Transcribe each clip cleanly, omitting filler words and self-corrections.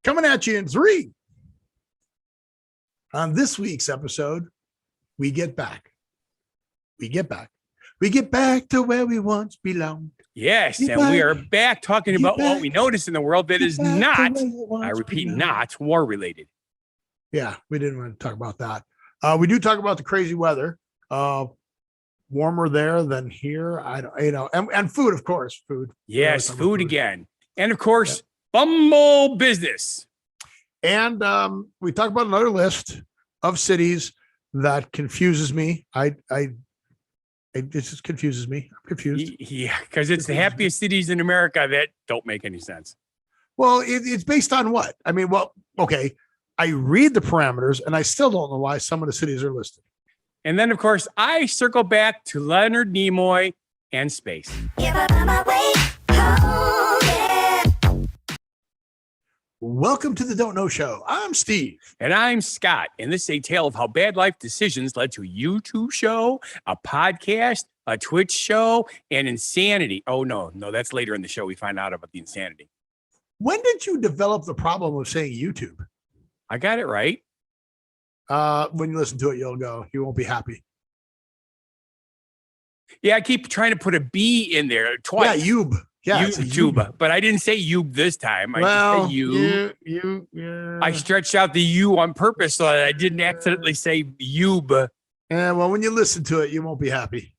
Coming at you in 3. On this week's episode, we get back. We get back to where we once belonged. Yes, and we are back talking about what we notice in the world that is not, I repeat, not war-related. Yeah, we didn't want to talk about that. We do talk about the crazy weather. Warmer there than here. And food, of course. Food. Yes, food again. And of course, Bumble business. And we talk about another list of cities that confuses me. It just confuses me. I'm confused. Yeah, because it's the happiest cities in America that don't make any sense. Well, it's based on what? I mean, okay. I read the parameters and I still don't know why some of the cities are listed. And then, of course, I circle back to Leonard Nimoy and space. Welcome to the Don't Know Show. I'm Steve. And I'm Scott. And this is a tale of how bad life decisions led to a YouTube show, a podcast, a Twitch show, and insanity. Oh, no, that's later in the show. We find out about the insanity. When did you develop the problem of saying YouTube? I got it right. When you listen to it, you won't be happy. Yeah, I keep trying to put a B in there twice. Yeah, YouTube. Yeah, YouTube, but I didn't say you this time. I just said you. Yeah. I stretched out the U on purpose so that I didn't accidentally say you. Yeah, well, when you listen to it, you won't be happy.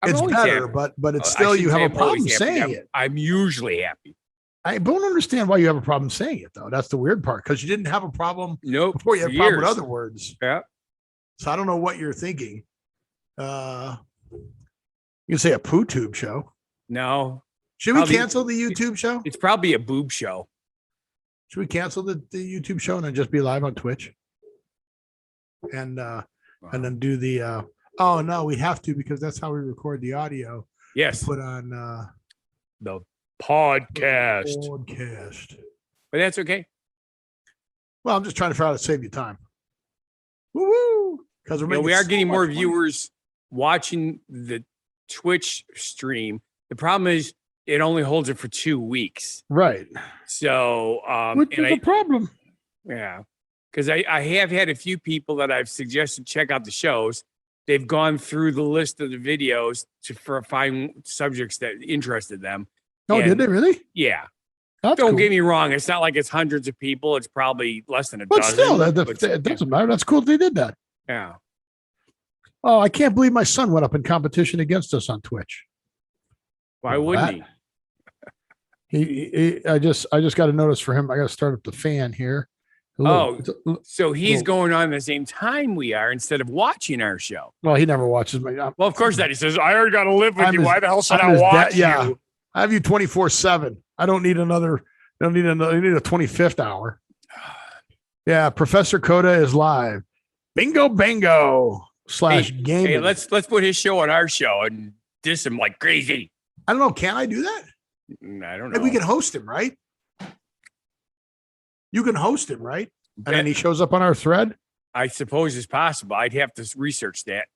It's better, happy. but it's still you have a problem saying it. I'm usually happy. I don't understand why you have a problem saying it, though. That's the weird part, because you didn't have a problem before you had a problem with other words. Yeah. So I don't know what you're thinking. You can say a poo tube show. No. Should we cancel the YouTube show? It's probably a boob show. Should we cancel the YouTube show and then just be live on Twitch? And then do the oh no, we have to, because that's how we record the audio. Yes. Put on the podcast. But that's okay. Well, I'm just trying to figure out how to save you time. Woo! Because we are getting more viewers watching the Twitch stream. The problem is it only holds it for 2 weeks. Right. So, which is a problem. Yeah. Because I have had a few people that I've suggested check out the shows. They've gone through the list of the videos to find subjects that interested them. Oh, did they really? Yeah. That's Don't cool. get me wrong. It's not like it's hundreds of people. It's probably less than a but dozen. Still, it doesn't matter. That's cool they did that. Yeah. Oh, I can't believe my son went up in competition against us on Twitch. Why wouldn't he? I just got a notice for him. I got to start up the fan here. So he's going on the same time we are instead of watching our show. Well, he never watches my. Well, of course not. He says, "I already got to live with you. Why the hell should I watch you?" I have you 24/7. I don't need another. I need a 25th hour. Yeah, Professor Coda is live. Bingo bango / game. Hey, let's put his show on our show and diss him like crazy. I don't know. Can I do that? I don't know. We can host him, right? You can host him, right? And then he shows up on our thread. I suppose it's possible. I'd have to research that.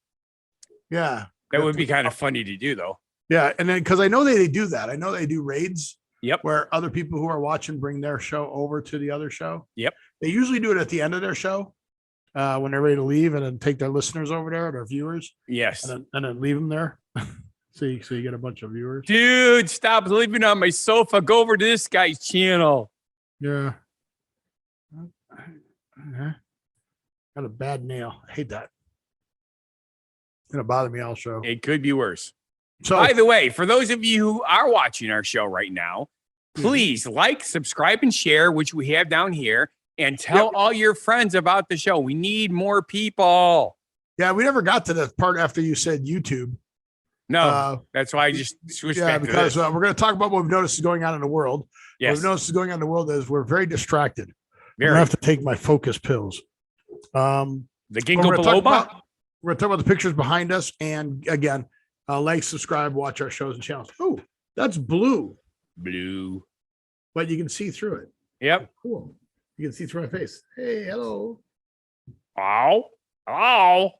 Yeah. That would be kind of funny to do, though. Yeah. And then, because I know they do that. I know they do raids. Yep. Where other people who are watching bring their show over to the other show. Yep. They usually do it at the end of their show when they're ready to leave, and then take their listeners over there, their viewers. Yes. And then leave them there. So you get a bunch of viewers. Dude, stop living on my sofa. Go over to this guy's channel. Yeah. Got a bad nail. I hate that. It's gonna bother me all show. It could be worse. So, by the way, for those of you who are watching our show right now, please like, subscribe, and share, which we have down here, and tell all your friends about the show. We need more people. Yeah, we never got to the part after you said YouTube. No, that's why I just switched back because to this. We're going to talk about what we've noticed is going on in the world. Yes. What we've noticed is going on in the world is we're very distracted. Very. I have to take my focus pills. The ginkgo biloba. We're going to talk about the pictures behind us. And again, like, subscribe, watch our shows and channels. Oh, that's blue. Blue. But you can see through it. Yep. Cool. You can see through my face. Hey, hello. Ow. Ow.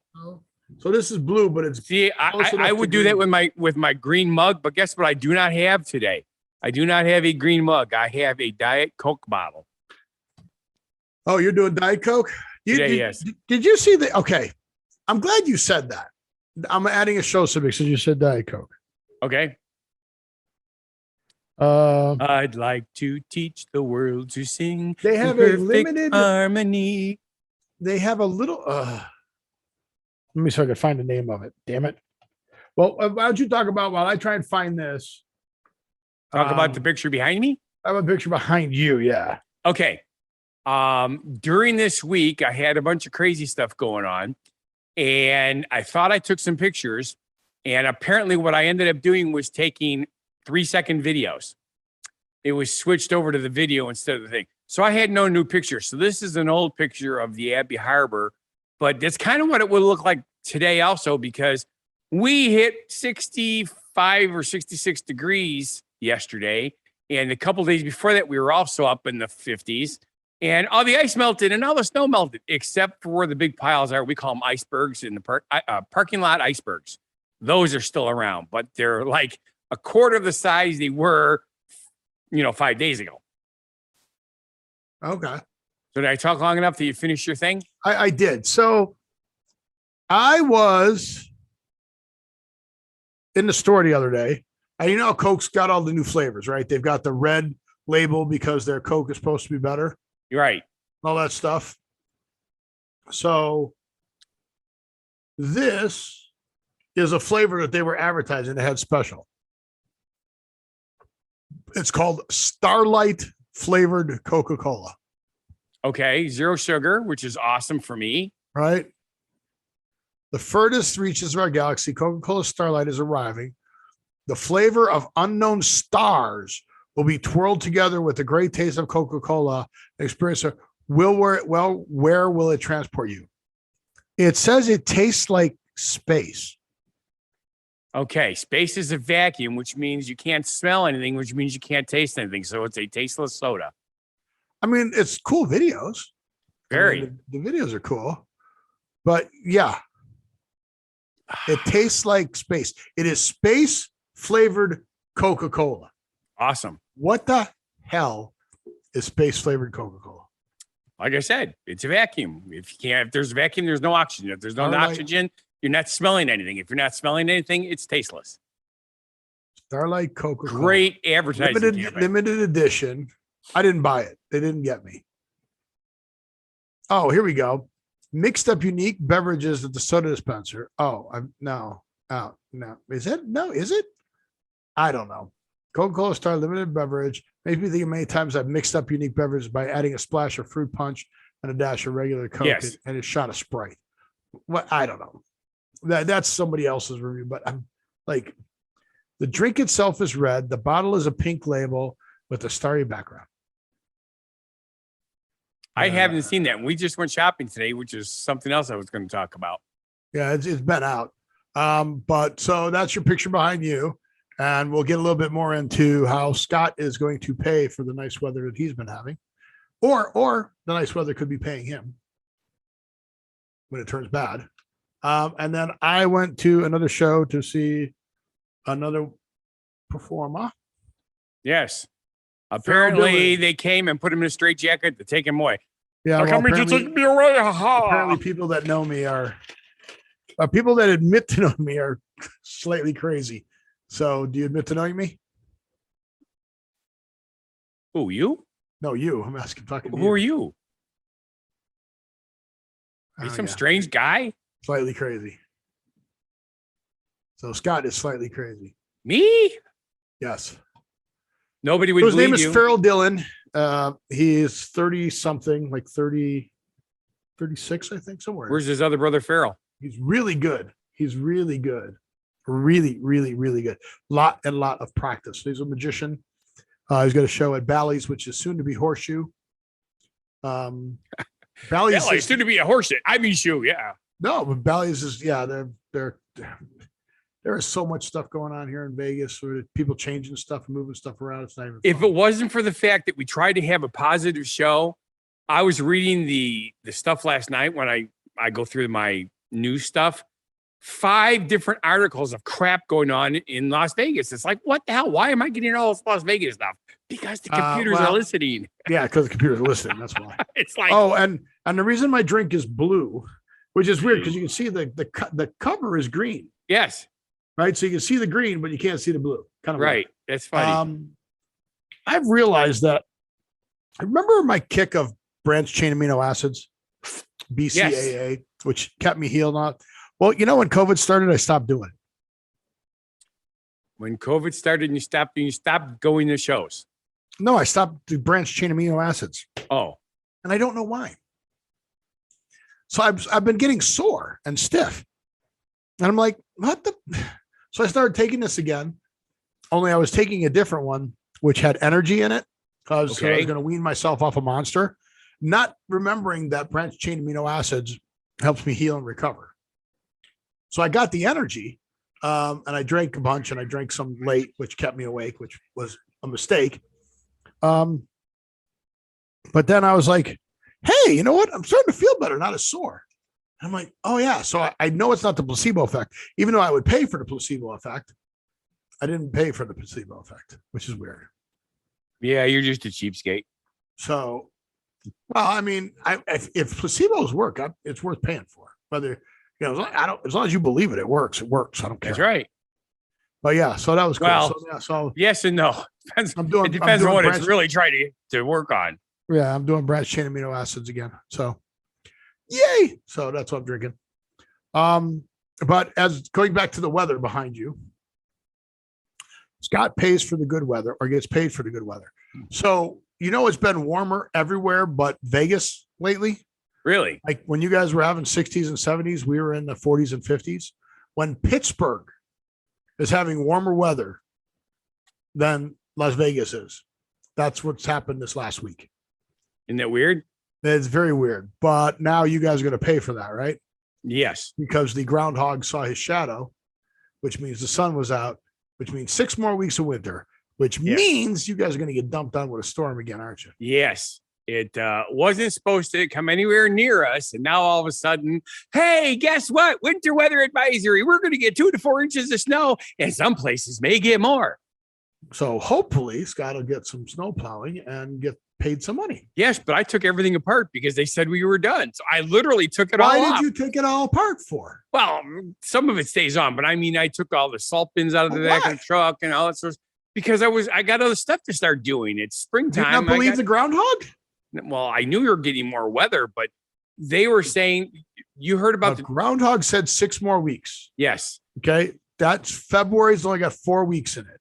So this is blue, but it's I would do that with my green mug, but guess what? I do not have today. I do not have a green mug. I have a Diet Coke bottle. Oh, you're doing Diet Coke? Yes. Did you see the? Okay, I'm glad you said that. I'm adding a show subject since you said Diet Coke. Okay. Uh, I'd like to teach the world to sing. They have in a perfect limited harmony. They have a little. Let me see if I can find the name of it. Damn it. Well, why don't you talk about while I try and find this? Talk about the picture behind me. I have a picture behind you. Yeah. Okay. During this week, I had a bunch of crazy stuff going on, and I thought I took some pictures. And apparently, what I ended up doing was taking 3-second videos. It was switched over to the video instead of the thing. So I had no new picture. So this is an old picture of the Abbey Harbor, but that's kind of what it would look like today also, because we hit 65 or 66 degrees yesterday. And a couple of days before that, we were also up in the 50s. And all the ice melted and all the snow melted, except for where the big piles are. We call them icebergs in the parking lot icebergs. Those are still around, but they're like a quarter of the size they were, 5 days ago. Okay. So did I talk long enough that you finished your thing? I did. So I was in the store the other day, and Coke's got all the new flavors, right? They've got the red label because their Coke is supposed to be better. You're right. All that stuff. So this is a flavor that they were advertising that had special. It's called Starlight flavored Coca-Cola. Okay. 0 sugar, which is awesome for me. Right? The furthest reaches of our galaxy, Coca-Cola Starlight is arriving. The flavor of unknown stars will be twirled together with the great taste of Coca-Cola. Experience where will it transport you? It says it tastes like space. Okay. Space is a vacuum, which means you can't smell anything, which means you can't taste anything. So it's a tasteless soda. I mean, it's cool videos. Very. The videos are cool. But yeah, it tastes like space. It is space flavored Coca-Cola. Awesome. What the hell is space flavored Coca-Cola? Like I said, it's a vacuum. If there's a vacuum, there's no oxygen. If there's no oxygen, you're not smelling anything. If you're not smelling anything, it's tasteless. Starlight Coca-Cola. Great advertising. Limited edition. I didn't buy it. They didn't get me. Oh, here we go. Mixed up unique beverages at the soda dispenser. Oh, no. Is it? No, is it? I don't know. Coca-Cola Star limited beverage. Maybe think of many times I've mixed up unique beverages by adding a splash of fruit punch and a dash of regular Coke and a shot of Sprite. What? I don't know. That's somebody else's review, but I'm like, the drink itself is red. The bottle is a pink label with a starry background. I haven't seen that. We just went shopping today, which is something else I was going to talk about. Yeah, it's been out. But so that's your picture behind you. And we'll get a little bit more into how Scott is going to pay for the nice weather that he's been having. Or the nice weather could be paying him when it turns bad. And then I went to another show to see another performer. Yes. Apparently they came and put him in a straitjacket to take him away. Yeah. Well, to take me away. Apparently people that know me people that admit to know me are slightly crazy. So do you admit to knowing me? Who, you? No, you. I'm asking fucking Who are you? Are you some strange guy? Slightly crazy. So Scott is slightly crazy. Me? Yes. Nobody would believe you. His name is Farrell Dillon. He is 30 something, like 30, 36, I think, somewhere. Where's his other brother, Farrell? He's really good. He's really good. Really, really, really good. Lot of practice. He's a magician. He's got a show at Bally's, which is soon to be Horseshoe. Bally's is soon to be a horseshoe. I mean, shoe, yeah. No, but Bally's is there is so much stuff going on here in Vegas with people changing stuff and moving stuff around. It's not even fun. If it wasn't for the fact that we tried to have a positive show, I was reading the stuff last night when I go through my news stuff. 5 different articles of crap going on in Las Vegas. It's like, what the hell? Why am I getting all this Las Vegas stuff? Because the computers are listening. Yeah, because the computers are listening. That's why. It's like, and the reason my drink is blue, which is weird because you can see the cover is green. yes, Right. So you can see the green, but you can't see the blue. Kind of right. That's funny. I've realized that. I remember my kick of branched chain amino acids, BCAA, which kept me healed on. Well, when COVID started, I stopped doing it. When COVID started and you stopped going to shows. No, I stopped the branched chain amino acids. Oh. And I don't know why. So I've been getting sore and stiff. And I'm like, what the? So I started taking this again. Only I was taking a different one, which had energy in it. Because I was going to wean myself off a Monster, not remembering that branched chain amino acids helps me heal and recover. So I got the energy, and I drank a bunch, and I drank some late, which kept me awake, which was a mistake. But then I was like, hey, you know what? I'm starting to feel better, not as sore. And I'm like, oh yeah. So I know it's not the placebo effect, even though I would pay for the placebo effect. I didn't pay for the placebo effect, which is weird. Yeah, you're just a cheapskate. So, well, I mean, if placebos work, it's worth paying for. Whether as long as you believe it, it works. It works. I don't care. That's right. But yeah, so that was cool. Well, so yes and no. It depends on what it's really trying to work on. Yeah, I'm doing branched chain amino acids again. So, yay! So that's what I'm drinking. But as going back to the weather behind you. Scott pays for the good weather or gets paid for the good weather. So, it's been warmer everywhere but Vegas lately. Really? Like when you guys were having 60s and 70s, we were in the 40s and 50s. When Pittsburgh is having warmer weather than Las Vegas is. That's what's happened this last week. Isn't that weird? It's very weird. But now you guys are going to pay for that, right? Yes. Because the groundhog saw his shadow, which means the sun was out, which means 6 more weeks of winter, which means you guys are going to get dumped on with a storm again, aren't you? Yes. It wasn't supposed to come anywhere near us. And now all of a sudden, hey, guess what? Winter weather advisory. We're going to get 2 to 4 inches of snow, and some places may get more. So hopefully Scott will get some snow plowing and get paid some money. Yes, but I took everything apart because they said we were done. So I literally took it all off. Why did you take it all apart for? Well, some of it stays on, but I mean, I took all the salt bins out of the back of the truck and all that sort of, because I got other stuff to start doing. It's springtime. Did you not believe the groundhog? Well, I knew you were getting more weather, but they were saying, you heard about the groundhog said 6 more weeks. Yes. Okay. That's February's only got 4 weeks in it.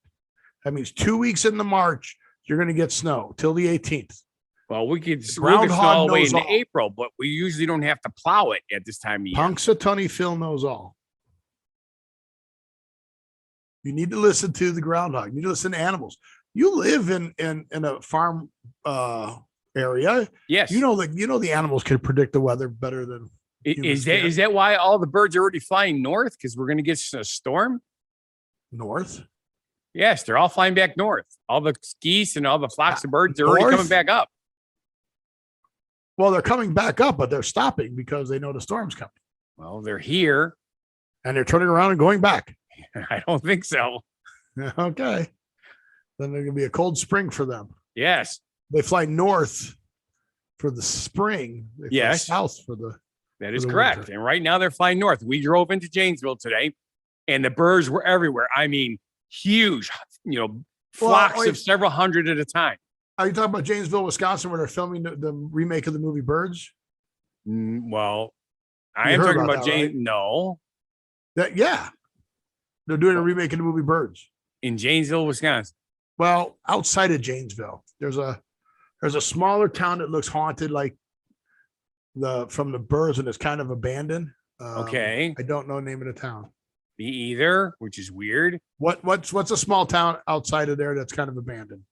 That means 2 weeks into March, you're going to get snow till the 18th. Well, we'll get snow all the way into April, but we usually don't have to plow it at this time of year. Punxsutawney Phil knows all. You need to listen to the groundhog. You need to listen to animals. You live in a farm area. Yes. The animals can predict the weather better than is that why all the birds are already flying north? Because we're going to get a storm? North? Yes, they're all flying back north. All the geese and all the flocks of birds are already coming back up. Well, they're coming back up, but they're stopping because they know the storm's coming. Well, they're here. And they're turning around and going back. I don't think so. Okay. Then there's going to be a cold spring for them. Yes. They fly north for the spring. They fly south for the That is correct. Winter. And right now they're flying north. We drove into Janesville today and the birds were everywhere. I mean, huge, flocks of several hundred at a time. Are you talking about Janesville, Wisconsin, where they're filming the remake of the movie Birds? Well, I am talking about James. Right? No. They're doing a remake of the movie Birds in Janesville, Wisconsin. Well, outside of Janesville, there's a smaller town that looks haunted, like from the Birds, and it's kind of abandoned. Okay. I don't know the name of the town. Me either, which is weird. What's a small town outside of there that's kind of abandoned?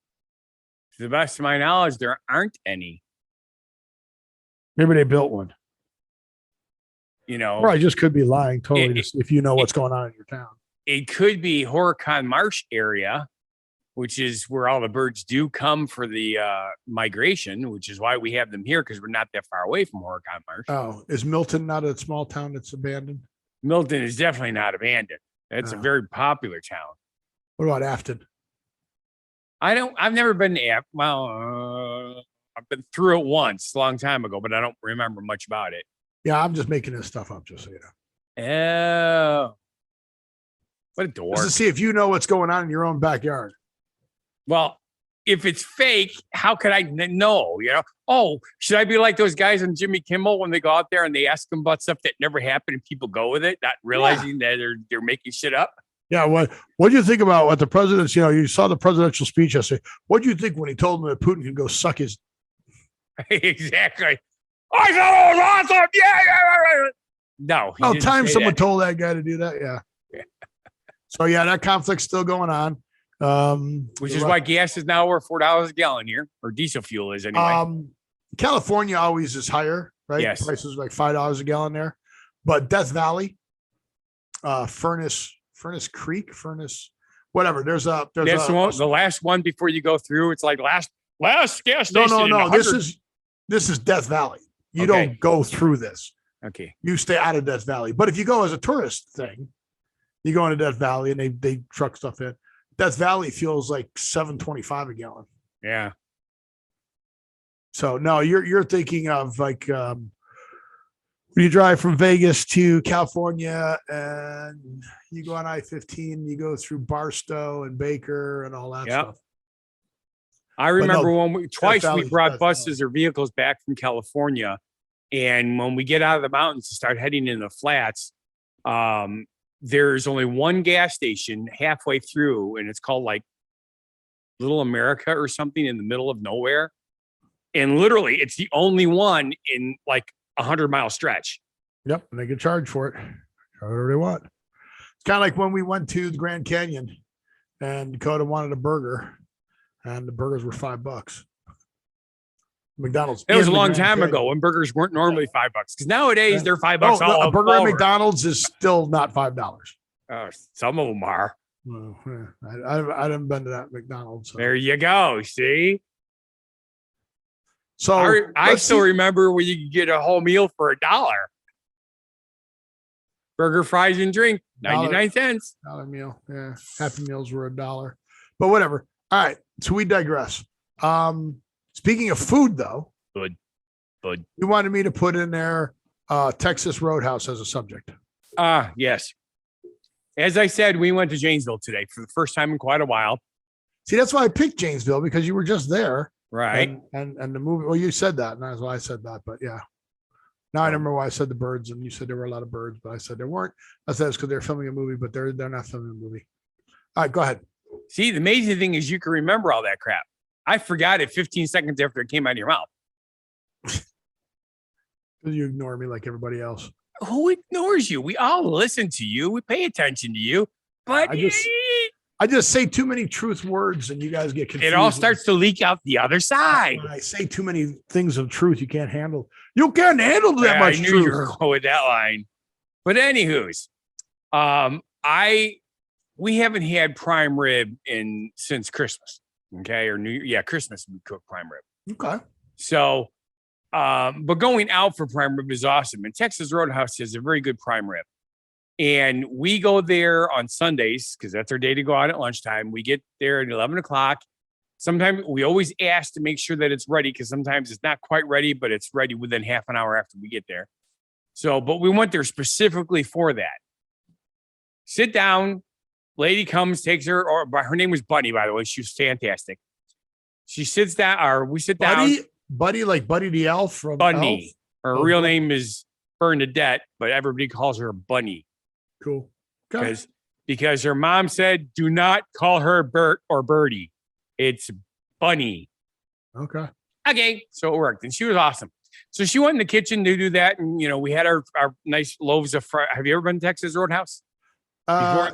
To the best of my knowledge, there aren't any. Maybe they built one. Or I just could be lying totally if you know what's going on in your town. It could be Horicon Marsh area, which is where all the birds do come for the migration, which is why we have them here, because we're not that far away from Horicon Marsh. Oh, is Milton not a small town that's abandoned? Milton is definitely not abandoned. That's a very popular town. What about Afton? I've never been to App. Well, I've been through it once a long time ago, but I don't remember much about it. Yeah, I'm just making this stuff up, just so you know. Oh, what a Just dork. to see if you know what's going on in your own backyard. Well, if it's fake, how could I know? You know? Oh, should I be like those guys on Jimmy Kimmel when they go out there and they ask them about stuff that never happened and people go with it, not realizing that they're making shit up? Yeah, what do you think about what the president's, you saw the presidential speech yesterday. What do you think when he told him that Putin could go suck his Exactly. I thought it was awesome. Yeah. No. Oh, time someone told that guy to do that. Yeah. So yeah, that conflict's still going on. Which is why gas is now over $4 a gallon here, or diesel fuel is anyway. California always is higher, right? Yes. Prices like $5 a gallon there. But Death Valley, Furnace Creek, whatever. That's the last one before you go through. It's like last gas station. No. This is Death Valley. You don't go through this. Okay. You stay out of Death Valley. But if you go as a tourist thing, you go into Death Valley and they truck stuff in. Death Valley feels like $7.25 a gallon. Yeah. So no, you're thinking of like when you drive from Vegas to California and you go on I-15, you go through Barstow and Baker and all that stuff. I remember twice we brought buses or vehicles back from California, and when we get out of the mountains to start heading in the flats, there's only one gas station halfway through, and it's called like Little America or something in the middle of nowhere. And literally, it's the only one in like 100-mile stretch. Yep, and they get charged for it. Whatever they want. It's kind of like when we went to the Grand Canyon, and Dakota wanted a burger, and the burgers were $5. McDonald's. It was a long time ago when burgers weren't normally $5 because nowadays they're $5. A burger at McDonald's is still not $5. Some of them are. Well, I haven't been to that McDonald's. So. There you go. See. So I still remember when you could get a whole meal for $1. Burger, fries, and drink, 99 cents. $1 meal. Yeah. Happy Meals were $1. But whatever. All right. So we digress. Speaking of food, though. Good. You wanted me to put in there Texas Roadhouse as a subject. Yes. As I said, we went to Janesville today for the first time in quite a while. See, that's why I picked Janesville, because you were just there. Right. And the movie, well, you said that, and that's why I said that, but yeah. Now I remember why I said the birds, and you said there were a lot of birds, but I said there weren't. I said it's because they're filming a movie, but they're not filming a movie. All right, go ahead. See, the amazing thing is you can remember all that crap. I forgot it 15 seconds after it came out of your mouth. Because you ignore me like everybody else. Who ignores you? We all listen to you. We pay attention to you. But I just say too many truth words and you guys get confused. It all starts to leak out the other side. When I say too many things of truth, you can't handle. You can't handle that much I knew truth. you were going with that line. But anywho's, we haven't had prime rib since Christmas. Okay, or Christmas we cook prime rib. Okay. So, but going out for prime rib is awesome. And Texas Roadhouse has a very good prime rib. And we go there on Sundays because that's our day to go out at lunchtime. We get there at 11 o'clock. Sometimes we always ask to make sure that it's ready because sometimes it's not quite ready, but it's ready within half an hour after we get there. So, but we went there specifically for that. Sit down. Lady comes, takes her, her name was Bunny, by the way. She was fantastic. She sits down, or we sit down. Buddy, like Buddy the Elf from Bunny. Elf? Her real name is Bernadette, but everybody calls her Bunny. Cool. Okay. Because her mom said, do not call her Bert or Birdie. It's Bunny. Okay. Okay. So it worked. And she was awesome. So she went in the kitchen to do that. And, we had our nice loaves of fries. Have you ever been to Texas Roadhouse?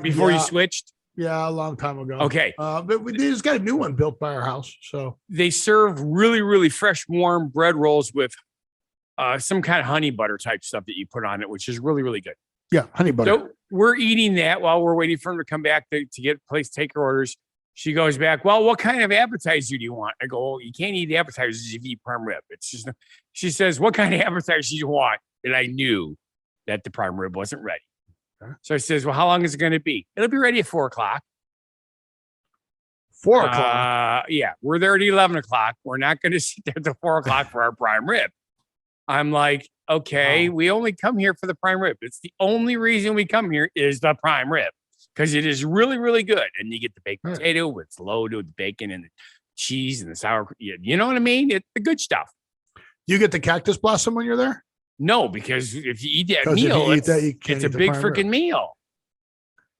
Before you switched? Yeah, a long time ago. Okay. But we just got a new one built by our house. So they serve really, really fresh, warm bread rolls with some kind of honey butter type stuff that you put on it, which is really, really good. Yeah, honey butter. So we're eating that while we're waiting for him to come back to get place take her orders. She goes back, well, what kind of appetizer do you want? I go, you can't eat appetizers if you eat prime rib. It's just, she says, what kind of appetizer do you want? And I knew that the prime rib wasn't ready. Okay. So I says, well, how long is it going to be? It'll be ready at 4 o'clock. 4 o'clock. Yeah, we're there at 11 o'clock. We're not going to sit there till 4 o'clock for our prime rib. I'm like, okay, we only come here for the prime rib. It's the only reason we come here is the prime rib because it is really, really good. And you get the baked potato with loaded with bacon and the cheese and the sour. You know what I mean? It's the good stuff. You get the cactus blossom when you're there? No, because if you eat that meal, it's a big freaking meal.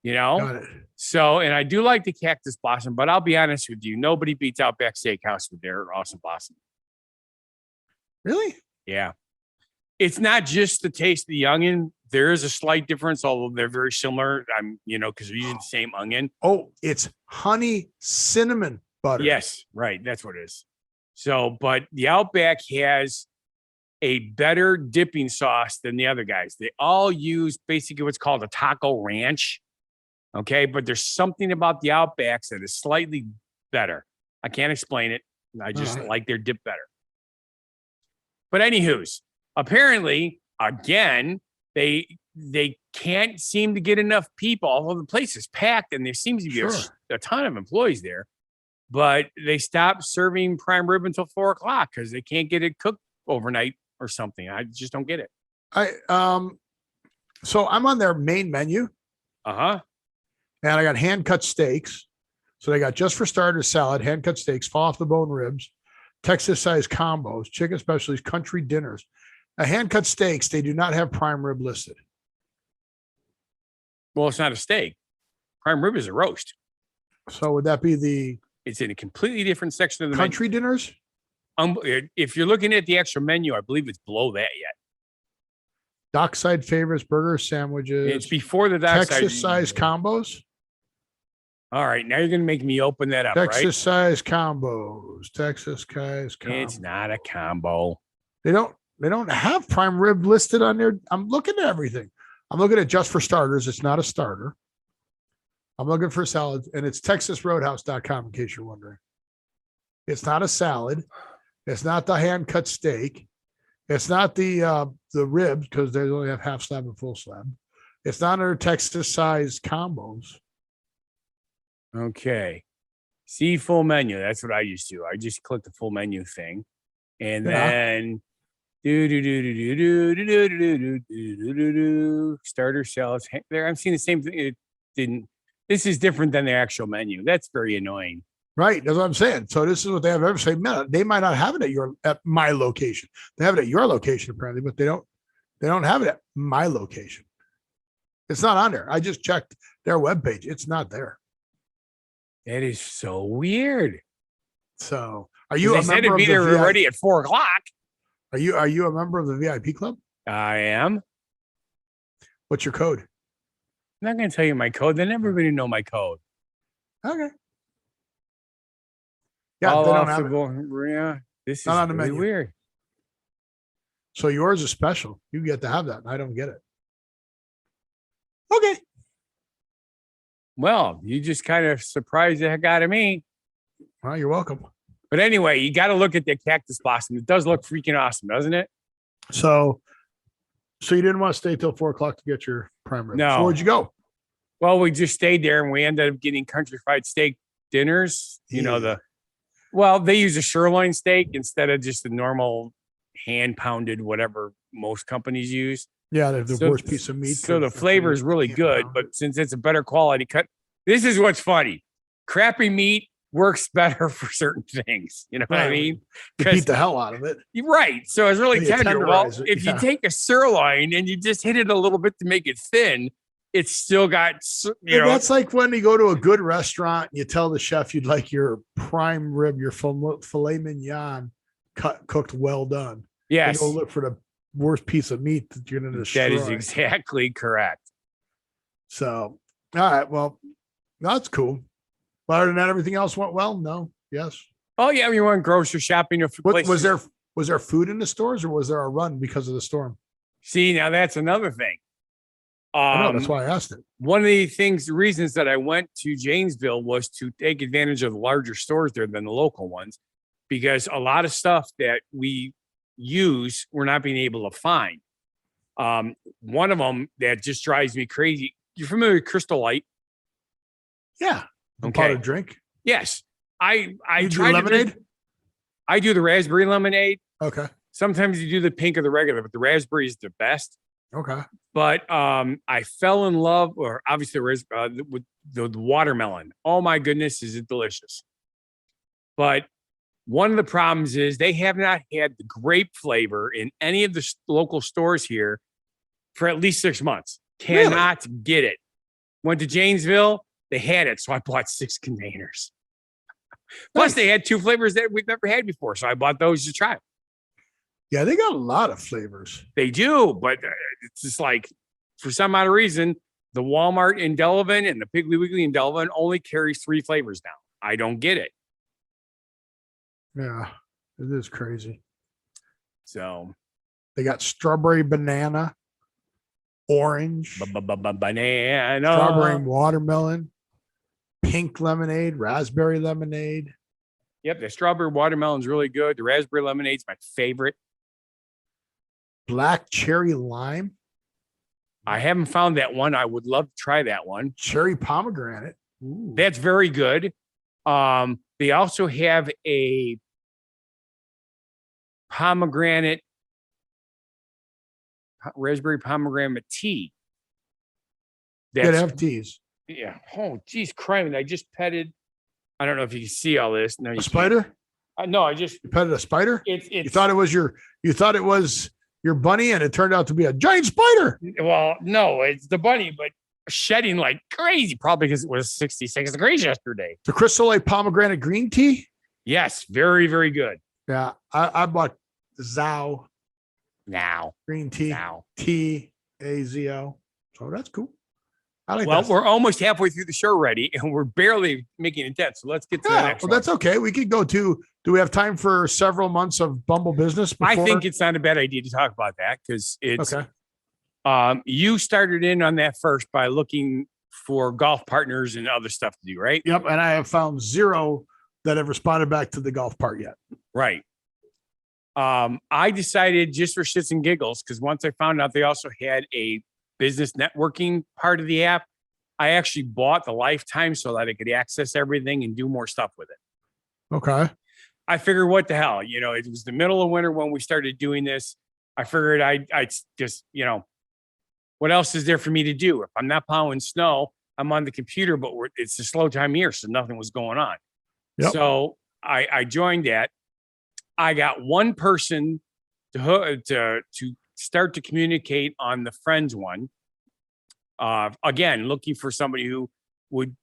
You know? Got it. So, and I do like the cactus blossom, but I'll be honest with you, nobody beats Outback Steakhouse with their awesome blossom. Really? Yeah. It's not just the taste of the onion. There is a slight difference, although they're very similar. Because they're using the same onion. Oh, it's honey cinnamon butter. Yes, right. That's what it is. So, but the Outback has a better dipping sauce than the other guys. They all use basically what's called a taco ranch. Okay. But there's something about the Outbacks that is slightly better. I can't explain it. I just like their dip better. But anywho's, apparently, again, they can't seem to get enough people, although the place is packed and there seems to be a ton of employees there. But they stopped serving prime rib until 4 o'clock because they can't get it cooked overnight or something. I just don't get it. So I'm on their main menu. And I got hand cut steaks. So they got just for starters salad, hand cut steaks, fall off the bone ribs, Texas size combos, chicken specialties, country dinners. Hand cut steaks, they do not have prime rib listed. Well, it's not a steak. Prime rib is a roast. So would that be it's in a completely different section of the country dinners? If you're looking at the extra menu, I believe it's below that yet. Dockside favorites, burger sandwiches. It's before the dockside. Texas size combos. All right, now you're going to make me open that up, Texas size combos. Texas size combos. It's not a combo. They don't have prime rib listed on there. I'm looking at everything. I'm looking at just for starters. It's not a starter. I'm looking for salads, and it's TexasRoadhouse.com in case you're wondering. It's not a salad. It's not the hand cut steak. It's not the ribs because they only have half slab and full slab. It's not under Texas size combos. Okay. See full menu. That's what I used to. I just click the full menu thing. And then starter salads. There, I'm seeing the same thing. It didn't. This is different than the actual menu. That's very annoying. Right. That's what I'm saying. So this is what they have ever say. Man, they might not have it at my location. They have it at your location, apparently, but they don't have it at my location. It's not on there. I just checked their webpage. It's not there. That is so weird. So are you a member said it'd be there already at 4 o'clock? Are you a member of the VIP club? I am. What's your code? I'm not going to tell you my code. Then everybody know my code. Okay. Yeah, they don't have yeah, this is not on the really menu. Weird. So yours is special. You get to have that. And I don't get it. Okay. Well, you just kind of surprised the heck out of me. Well, you're welcome. But anyway, you got to look at the cactus blossom. It does look freaking awesome, doesn't it? So you didn't want to stay till 4 o'clock to get your prime rib. No. So where'd you go? Well, we just stayed there and we ended up getting country fried steak dinners. They use a sirloin steak instead of just the normal hand pounded, whatever most companies use. Yeah, the worst piece of meat. So the flavor is really good, but since it's a better quality cut, this is what's funny. Crappy meat works better for certain things. You know what I mean? You beat the hell out of it. Right. So it's really tender. Well, if you take a sirloin and you just hit it a little bit to make it thin, it's still got, That's like when you go to a good restaurant, you tell the chef you'd like your prime rib, your filet mignon cooked well done. Yes. You go look for the worst piece of meat that you're going to destroy. That is exactly correct. So, all right. Well, that's cool. But other than that, everything else went well? No? Yes? Oh, yeah. We went grocery shopping. Was there food in the stores or was there a run because of the storm? See, now that's another thing. I know, that's why I asked it. One of the reasons that I went to Janesville was to take advantage of the larger stores there than the local ones, because a lot of stuff that we use, we're not being able to find. One of them that just drives me crazy. You're familiar with Crystal Light? Yeah. Okay. Pot of drink. Yes. I You do try to lemonade? I do the raspberry lemonade. Okay. Sometimes you do the pink or the regular, but the raspberry is the best. Okay. But I fell in love, or obviously with the watermelon. Oh my goodness, is it delicious? But one of the problems is they have not had the grape flavor in any of the local stores here for at least 6 months. Cannot get it. Went to Janesville, they had it, so I bought 6 containers. Plus, they had 2 flavors that we've never had before, so I bought those to try. Yeah, they got a lot of flavors. They do, but it's just like, for some odd reason, the Walmart in Delavan and the Piggly Wiggly in Delavan only carries 3 flavors now. I don't get it. Yeah, it is crazy. So they got strawberry banana, orange, banana, strawberry watermelon, pink lemonade, raspberry lemonade. Yep, the strawberry watermelon's really good. The raspberry lemonade's my favorite. Black cherry lime. I haven't found that one. I would love to try that one. Cherry pomegranate. Ooh. That's very good. They also have a pomegranate, raspberry pomegranate tea. Good have teas. Yeah. Oh, geez, crying. I just petted. I don't know if you can see all this. No, you a spider? No, I just you petted a spider. You thought it was your bunny, and it turned out to be a giant spider. Well, no, it's the bunny, but shedding like crazy, probably because it was 66 degrees yesterday. The Crystal Lake pomegranate green tea. Yes, very, very good. Yeah, I bought Zao now green tea. Now TAZO. So that's cool. I like well, that. We're almost halfway through the show already, and we're barely making it 10. So let's get to the next one. That's okay. We could go to. Do we have time for several months of Bumble business? I think it's not a bad idea to talk about that because it's okay. You started in on that first by looking for golf partners and other stuff to do, right? Yep. And I have found 0 that have responded back to the golf part yet. Right. I decided just for shits and giggles, because once I found out they also had a business networking part of the app, I actually bought the lifetime so that I could access everything and do more stuff with it. Okay. I figured, what the hell? It was the middle of winter when we started doing this. I figured I'd just, what else is there for me to do? If I'm not plowing snow, I'm on the computer, but it's a slow time of year, so nothing was going on. Yep. So I joined that. I got one person to start to communicate on the friends one. Again, looking for somebody who would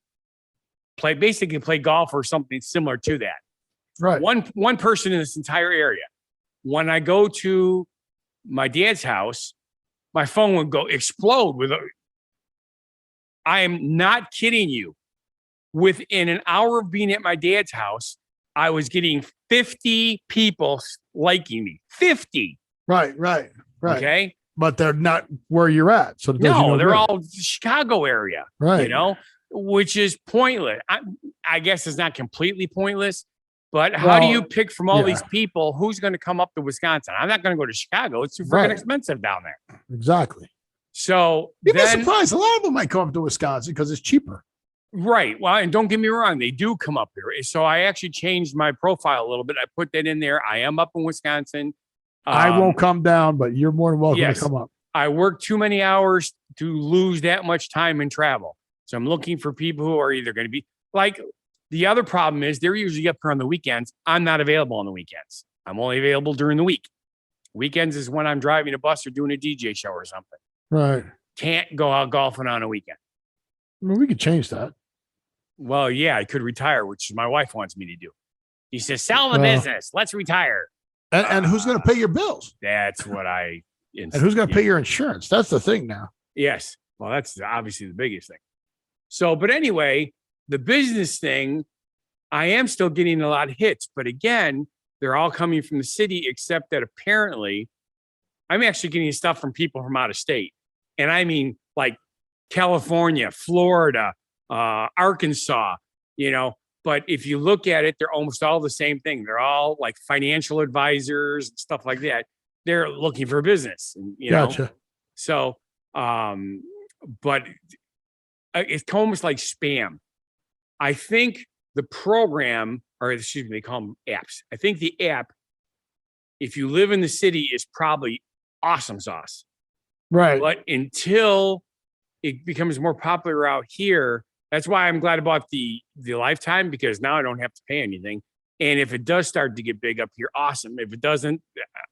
basically play golf or something similar to that. Right. One person in this entire area. When I go to my dad's house, my phone would explode with I am not kidding you. Within an hour of being at my dad's house, I was getting 50 people liking me. 50. Right. Okay. But they're not where you're at. So no, they're all Chicago area. Right. Which is pointless. I guess it's not completely pointless, but how do you pick from all these people who's going to come up to Wisconsin? I'm not going to go to Chicago. It's too freaking expensive down there. Exactly. So you'd be surprised. A lot of them might come up to Wisconsin because it's cheaper. Right. Well, and don't get me wrong, they do come up here. So I actually changed my profile a little bit. I put that in there. I am up in Wisconsin. I won't come down, but you're more than welcome to come up. I work too many hours to lose that much time in travel. So I'm looking for people who are either going to be like, the other problem is they're usually up here on the weekends. I'm not available on the weekends. I'm only available during the week. Weekends is when I'm driving a bus or doing a DJ show or something. Right. Can't go out golfing on a weekend. I mean, we could change that. Well, yeah, I could retire, which my wife wants me to do. She says, sell the business. Let's retire. And who's going to pay your bills? That's what and who's going to pay your insurance? That's the thing now. Yes. Well, that's obviously the biggest thing. So, but anyway, the business thing, I am still getting a lot of hits. But again, they're all coming from the city, except that apparently I'm actually getting stuff from people from out of state. And I mean, like California, Florida, Arkansas, but if you look at it, they're almost all the same thing. They're all like financial advisors and stuff like that. They're looking for business, Gotcha. So, but it's almost like spam. I think the program or excuse me, they call them apps. I think the app, if you live in the city, is probably awesome sauce. Right. But until it becomes more popular out here, that's why I'm glad about the Lifetime, because now I don't have to pay anything. And if it does start to get big up here, awesome. If it doesn't,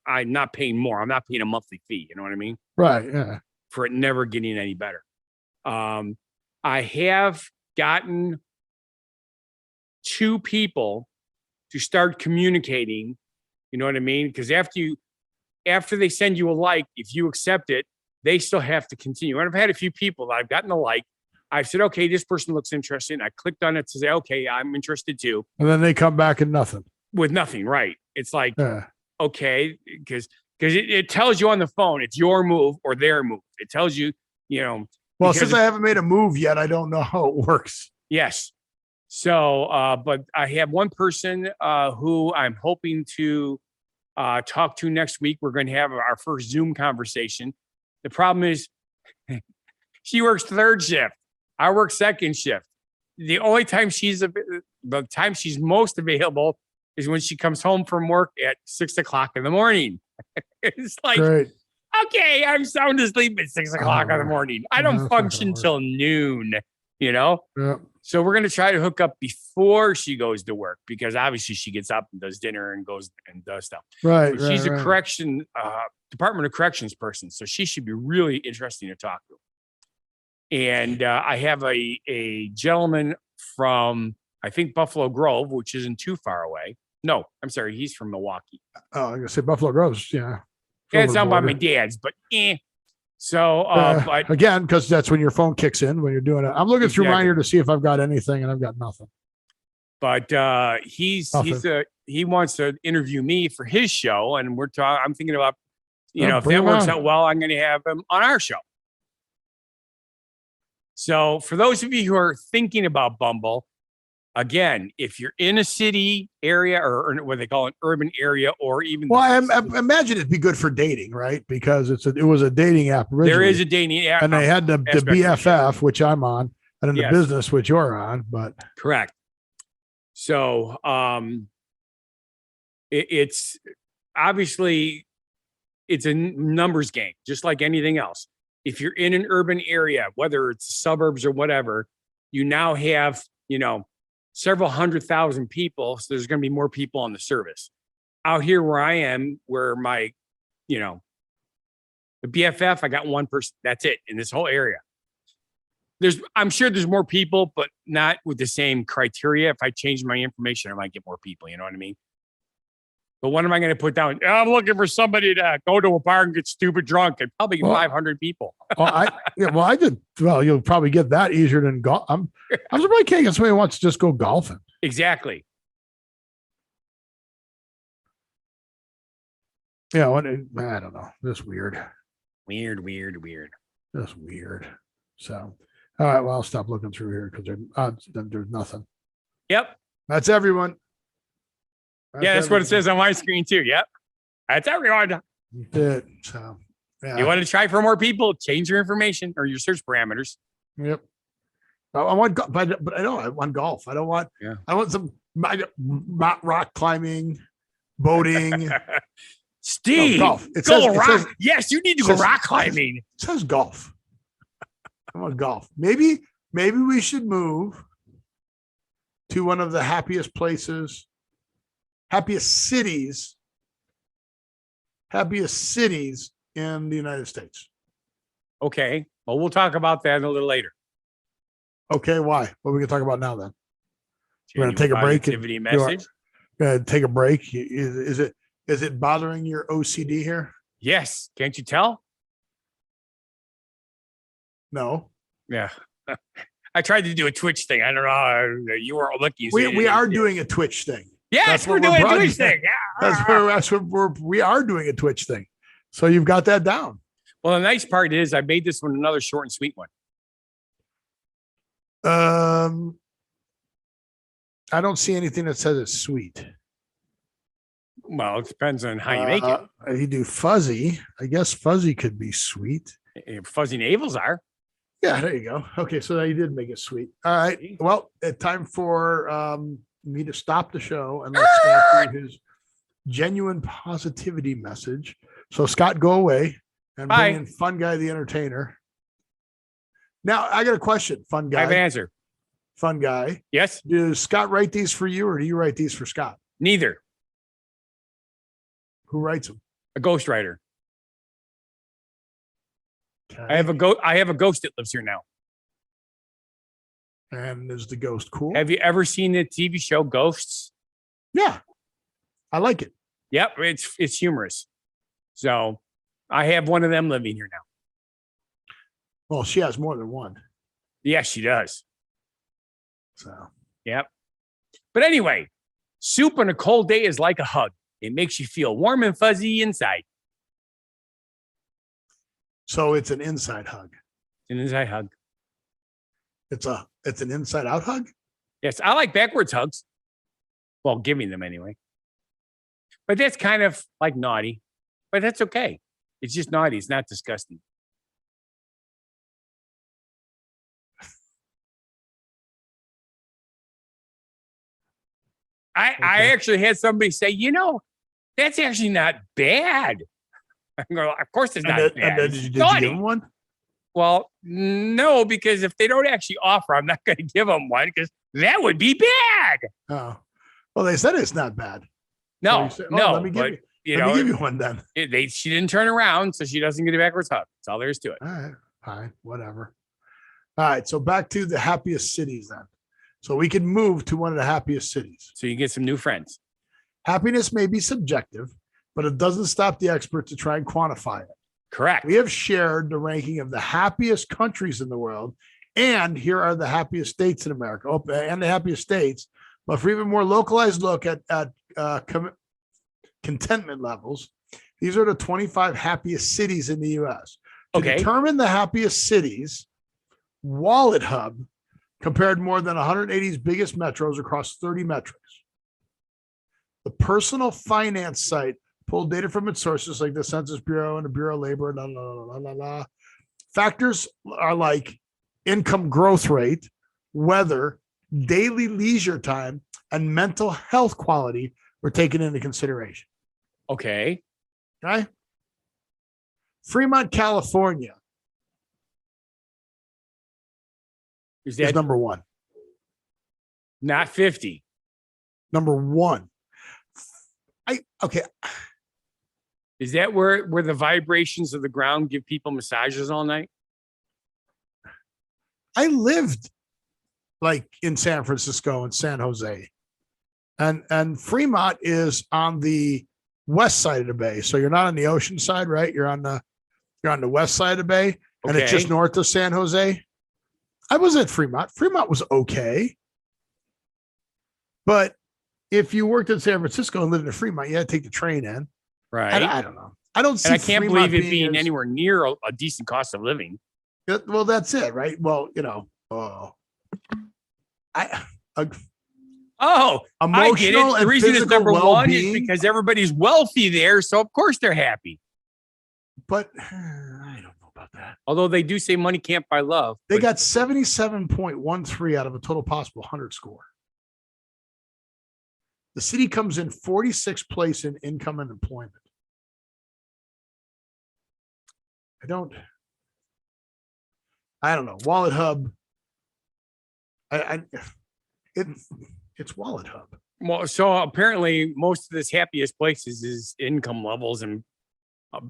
I'm not paying more. I'm not paying a monthly fee. You know what I mean? Right. Yeah. For it never getting any better. I have gotten 2 people to start communicating. You know what I mean? Because after they send you a like, if you accept it, they still have to continue. And I've had a few people that I've gotten a like. I've said, okay, this person looks interesting. I clicked on it to say, okay, I'm interested too. And then they come back and nothing. With nothing, right? It's like, okay, because it tells you on the phone, it's your move or their move. It tells you, Well, since I haven't made a move yet, I don't know how it works. Yes. So, but I have one person who I'm hoping to talk to next week. We're going to have our first Zoom conversation. The problem is she works 3rd shift. I work 2nd shift. The only time the time she's most available is when she comes home from work at 6 o'clock in the morning. It's like, Great. okay, I'm sound asleep at 6 o'clock in the morning. I don't function till noon, Yeah. So we're going to try to hook up before she goes to work, because obviously she gets up and does dinner and goes and does stuff. Right. But she's a correction, Department of Corrections person. So she should be really interesting to talk to. And I have a gentleman from, I think, Buffalo Grove, which isn't too far away. No, I'm sorry. He's from Milwaukee. Oh, I'm going to say Buffalo Grove's. Yeah. Yeah, it's down by my dad's, but So, but again, because that's when your phone kicks in when you're doing it. I'm looking through mine here to see if I've got anything, and I've got nothing. But he wants to interview me for his show, and I'm thinking about, if that works out well, I'm going to have him on our show. So for those of you who are thinking about Bumble, again, if you're in a city area or what they call an urban area, or even I imagine it'd be good for dating, right? Because it was a dating app originally. There is a dating app, and they had the BFF, which I'm on, and then the business, which you're on. But correct. So it's obviously it's a numbers game, just like anything else. If you're in an urban area, whether it's suburbs or whatever, you now have several 100,000 people. So there's going to be more people on the service. Out here where I am, where my, the BFF, I got one person. That's it in this whole area. I'm sure there's more people, but not with the same criteria. If I change my information, I might get more people. You know what I mean? But what am I going to put down? I'm looking for somebody to go to a bar and get stupid drunk. I'd probably get 500 people. I did. Well, you'll probably get that easier than golf. I'm surprised I can't get somebody who wants to just go golfing. Exactly. Yeah. I don't know. That's weird. Weird. That's weird. So, all right. Well, I'll stop looking through here because there's nothing. Yep. That's everyone. That's what it says on my screen too. Yep. That's everyone. So, yeah. You want to try for more people? Change your information or your search parameters. Yep. I want, but I don't. I want golf. I don't want. Yeah. I want some rock climbing, boating. Steve, golf. It says, yes, you need to go rock climbing. It says golf. I want golf. Maybe we should move to one of the happiest cities in the United States. Okay. Well, we'll talk about that a little later. Okay. Why? What are we going to talk about now then? We're going to take a break. Message. Going to take a break. Is it bothering your OCD here? Yes. Can't you tell? No. Yeah. I tried to do a Twitch thing. I don't know. You were looking. We are doing a Twitch thing. Yes, we're doing a Twitch thing. We are doing a Twitch thing. So you've got that down. Well, the nice part is I made this one another short and sweet one. I don't see anything that says it's sweet. Well, it depends on how you make it. You do fuzzy. I guess fuzzy could be sweet. Fuzzy navels are. Yeah, there you go. Okay, so now you did make it sweet. All right. Well, time for me to stop the show and let Scott do his genuine positivity message. So Scott, go away and Bye. bring in Funguy the Entertainer. Now I got a question, Fun I have an Guy. answer. Fun Guy. Yes. Does Scott write these for you, or do you write these for Scott? Neither. Who writes them? A ghostwriter. Okay. I have a ghost that lives here now. And is the ghost cool? Have you ever seen the TV show Ghosts? Yeah, I like it. Yep, it's humorous. So I have one of them living here now. Well, she has more than one. Yes, she does. So, yep. But anyway, soup on a cold day is like a hug. It makes you feel warm and fuzzy inside. So it's an inside hug. An inside hug. It's an inside out hug. Yes, I like backwards hugs. Well, giving them anyway. But that's kind of like naughty. But that's okay. It's just naughty. It's not disgusting. I actually had somebody say, that's actually not bad. I go, of course it's not bad. And then did you give him one? Well, no, because if they don't actually offer, I'm not going to give them one because that would be bad. Oh, well, they said it's not bad. No, So no. Let me give you one then. She didn't turn around, so she doesn't get a backwards hug. That's all there is to it. All right, fine, whatever. All right, so back to the happiest cities then. So we can move to one of the happiest cities. So you get some new friends. Happiness may be subjective, but it doesn't stop the experts to try and quantify it. Correct. We have shared the ranking of the happiest countries in the world, and here are the happiest states in America, and the happiest states. But for even more localized look at contentment levels, these are the 25 happiest cities in the U.S. To determine the happiest cities, Wallet Hub compared more than 180's biggest metros across 30 metrics. The personal finance site pulled data from its sources like the Census Bureau and the Bureau of Labor. Factors are like income growth rate, weather, daily leisure time, and mental health quality were taken into consideration. Okay. Fremont, California is number one. Not 50. Number one. Is that where the vibrations of the ground give people massages all night? I lived like in San Francisco and San Jose. And Fremont is on the west side of the bay. So you're not on the ocean side, right? You're on the west side of the bay, and it's just north of San Jose. I was at Fremont. Fremont was okay. But if you worked in San Francisco and lived in Fremont, you had to take the train in. Right. I don't know. I don't see. And I can't Fremont believe it being anywhere near a decent cost of living. Well, that's it, right? Well, I get it. The reason it's number one is well-being. because everybody's wealthy there, so of course they're happy. But I don't know about that. Although they do say money can't buy love. They got 77.13 out of a total possible 100 score. The city comes in 46th place in income and employment. I don't know. Wallet Hub. It's Wallet Hub. Well, so apparently most of this happiest places is income levels and, I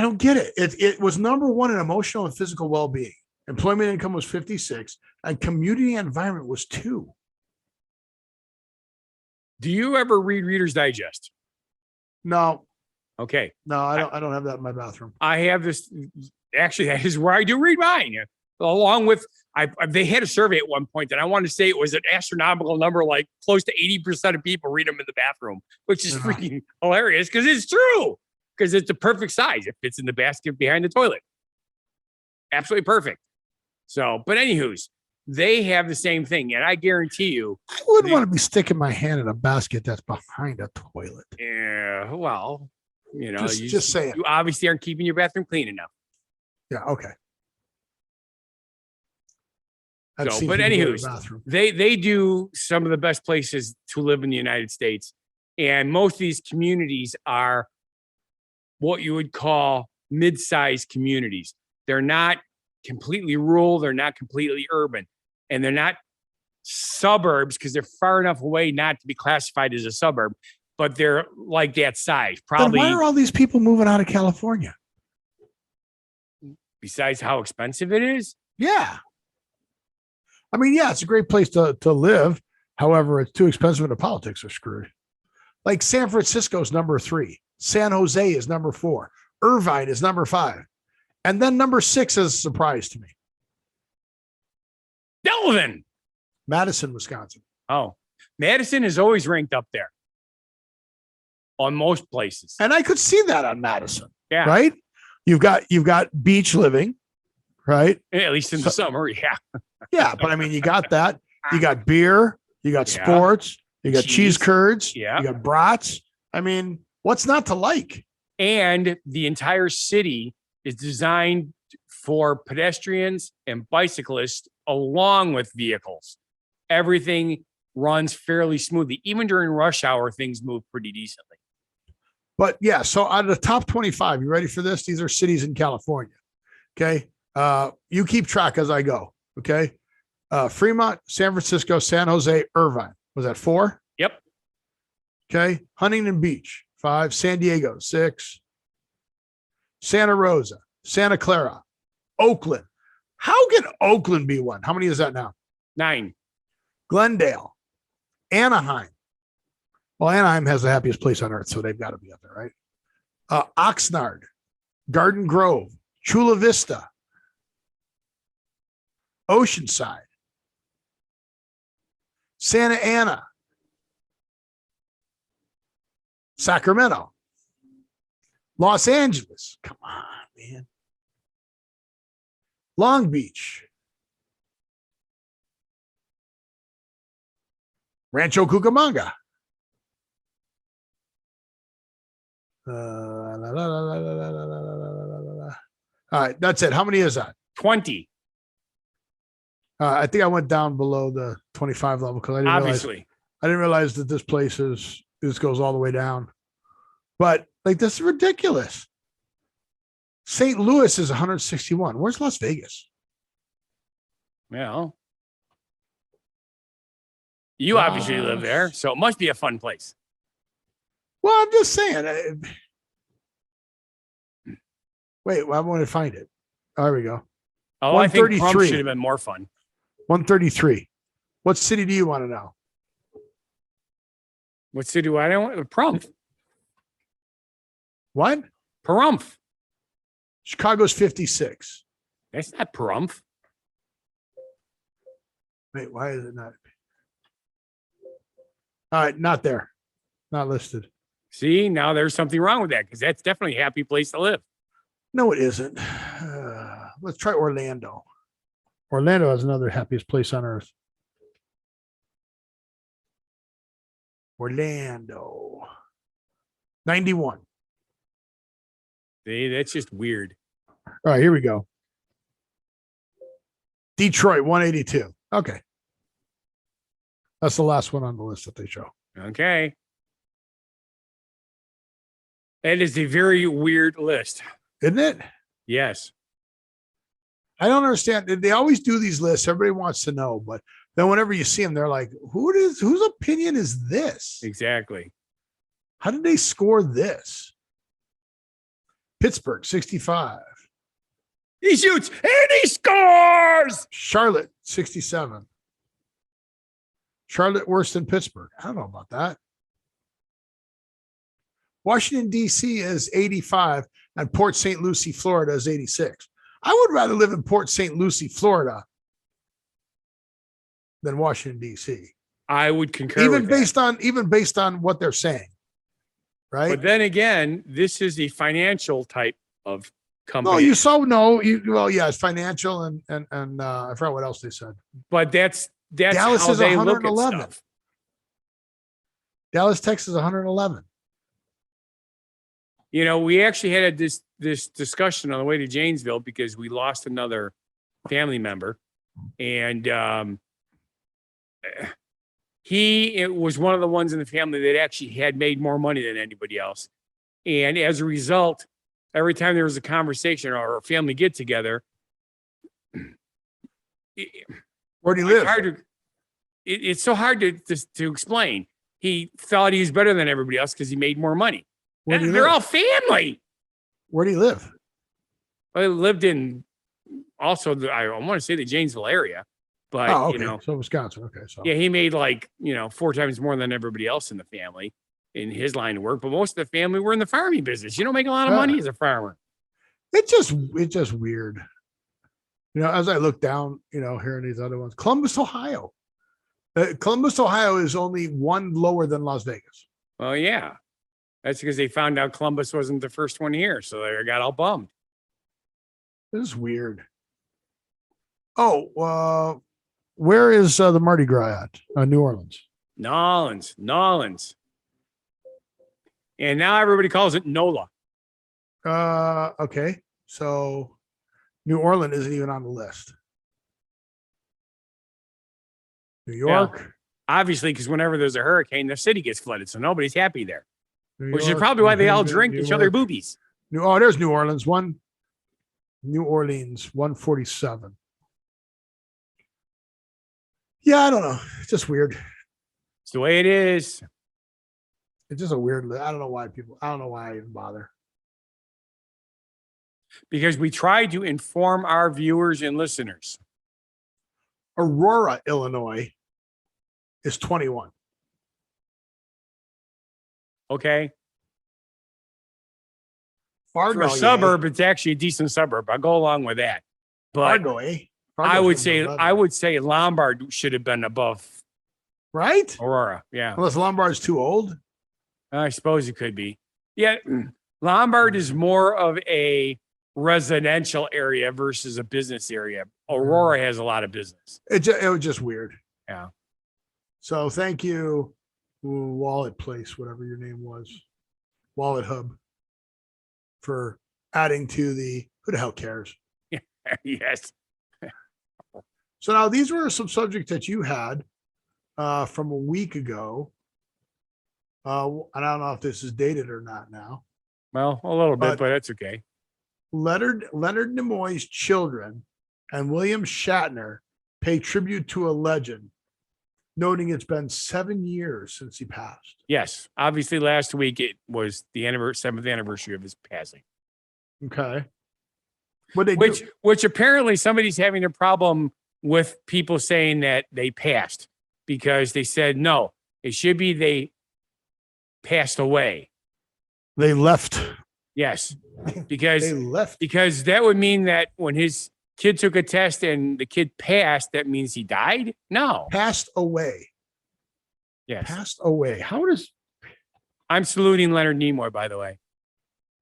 don't get it. It was number one in emotional and physical well-being. Employment income was 56 and community environment was 2. Do you ever read Reader's Digest? No. Okay. No, I don't have that in my bathroom. I have this. Actually, that is where I do read mine. Along with, they had a survey at one point that I want to say it was an astronomical number, like close to 80% of people read them in the bathroom, which is freaking hilarious because it's true. Because it's the perfect size. It fits in the basket behind the toilet. Absolutely perfect. So, but anywho's, they have the same thing. And I guarantee you. I wouldn't want to be sticking my hand in a basket that's behind a toilet. Yeah, well, just saying. You obviously aren't keeping your bathroom clean enough. Yeah, okay. I've So, seen but people go to anywho, the bathroom. they do some of the best places to live in the United States. And most of these communities are what you would call mid-sized communities. They're not completely rural. They're not completely urban. And they're not suburbs because they're far enough away not to be classified as a suburb, but they're like that size. Then Probably why are all these people moving out of California? besides how expensive it is. Yeah. I mean, yeah, it's a great place to live. However, it's too expensive and the politics are screwed. Like San Francisco's number 3. San Jose is number 4. Irvine is number 5. And then number 6 is a surprise to me. Delvin. Madison, Wisconsin. Oh, Madison is always ranked up there on most places. And I could see that on Madison. Yeah. Right? You've got beach living, right? At least in the summer. Yeah. Yeah, but I mean, you got that. You got beer, you got sports, you got cheese curds, you got brats. I mean, what's not to like? And the entire city is designed for pedestrians and bicyclists along with vehicles. Everything runs fairly smoothly. Even during rush hour, things move pretty decently. But yeah, so out of the top 25, you ready for this? These are cities in California. Okay. You keep track as I go. Okay. Fremont, San Francisco, San Jose, Irvine. Was that 4? Yep. Okay. Huntington Beach, 5. San Diego, 6. Santa Rosa, Santa Clara, Oakland. How can Oakland be 1? How many is that now? 9. Glendale, Anaheim. Well, Anaheim has the happiest place on earth, so they've got to be up there, right? Oxnard, Garden Grove, Chula Vista, Oceanside, Santa Ana, Sacramento, Los Angeles. Come on, man. Long Beach, Rancho Cucamonga. All right, that's it. How many is that? 20. I think I went down below the 25 level because I didn't realize that this place this goes all the way down. But like, this is ridiculous. St. Louis is 161. Where's Las Vegas? Well, you obviously live there, so it must be a fun place. Well, I'm just saying. Wait, I want to find it. Oh, there we go. Oh, I think Crump should have been more fun. 133. What city do you want to know? What city do I know? Pahrump. What? Pahrump. Chicago's 56. That's not Pahrump. Wait, why is it not? All right, not there. Not listed. See, now there's something wrong with that because that's definitely a happy place to live. No, it isn't. Let's try Orlando. Orlando is another happiest place on earth. Orlando. 91. See, that's just weird. All right, here we go. Detroit, 182. Okay. That's the last one on the list that they show. Okay. That is a very weird list. Isn't it? Yes. I don't understand. They always do these lists. Everybody wants to know, but then whenever you see them, they're like, whose opinion is this? Exactly. How did they score this? Pittsburgh, 65. He shoots and he scores. Charlotte, 67. Charlotte worse than Pittsburgh. I don't know about that. Washington, D.C. is 85 and Port St. Lucie, Florida is 86. I would rather live in Port St. Lucie, Florida than Washington, D.C. I would concur. Even based on what they're saying. Right. But then again, this is a financial type of company. No, it's financial and I forgot what else they said. But that's Dallas how is they look 111. at stuff. Dallas, Texas, 111. You know, we actually had this discussion on the way to Janesville because we lost another family member. And it was one of the ones in the family that actually had made more money than anybody else. And as a result, every time there was a conversation or a family get together, Where do you live? It's so hard to explain. He thought he was better than everybody else because he made more money. They're all family. Where do you live? I lived in also I want to say the Janesville area, but okay. So Wisconsin. Okay. So yeah, he made 4 times more than everybody else in the family in his line of work. But most of the family were in the farming business. You don't make a lot of money as a farmer. It's just weird. As I look down, hearing these other ones, Columbus, Ohio. Columbus, Ohio is only one lower than Las Vegas. Well, yeah. That's because they found out Columbus wasn't the first one here. So they got all bummed. This is weird. Oh, where is the Mardi Gras at? New Orleans. Nolans. And now everybody calls it NOLA. Okay. So New Orleans isn't even on the list. New York. Yeah, obviously, because whenever there's a hurricane, the city gets flooded. So nobody's happy there. Which is probably why they all drink each other boobies. There's New Orleans. New Orleans, 147. Yeah, I don't know. It's just weird. It's the way it is. It's just a weird. I don't know why I even bother. Because we try to inform our viewers and listeners. Aurora, Illinois is 21. Okay. Fargo, for a suburb, it's actually a decent suburb. I'll go along with that. But Fargo, I would say Lombard should have been above, right? Aurora, yeah. Unless Lombard's too old. I suppose it could be. Yeah, Lombard is more of a residential area versus a business area. Aurora has a lot of business. It was just weird. Yeah. So thank you, Wallet Place, whatever your name was, Wallet Hub, for adding to the who the hell cares? Yes. So now these were some subjects that you had from a week ago. I don't know if this is dated or not now. Well, a little bit, but that's okay. Leonard Nimoy's children and William Shatner pay tribute to a legend, noting it's been 7 years since he passed. Yes. Obviously, last week it was the 7th anniversary of his passing. Okay. Which apparently somebody's having a problem with people saying that they passed, because they said, no, it should be they passed away. They left. Yes. Because they left. Because that would mean that when his kid took a test and the kid passed, that means he died? No. Passed away. Yes. Passed away. I'm saluting Leonard Nimoy, by the way.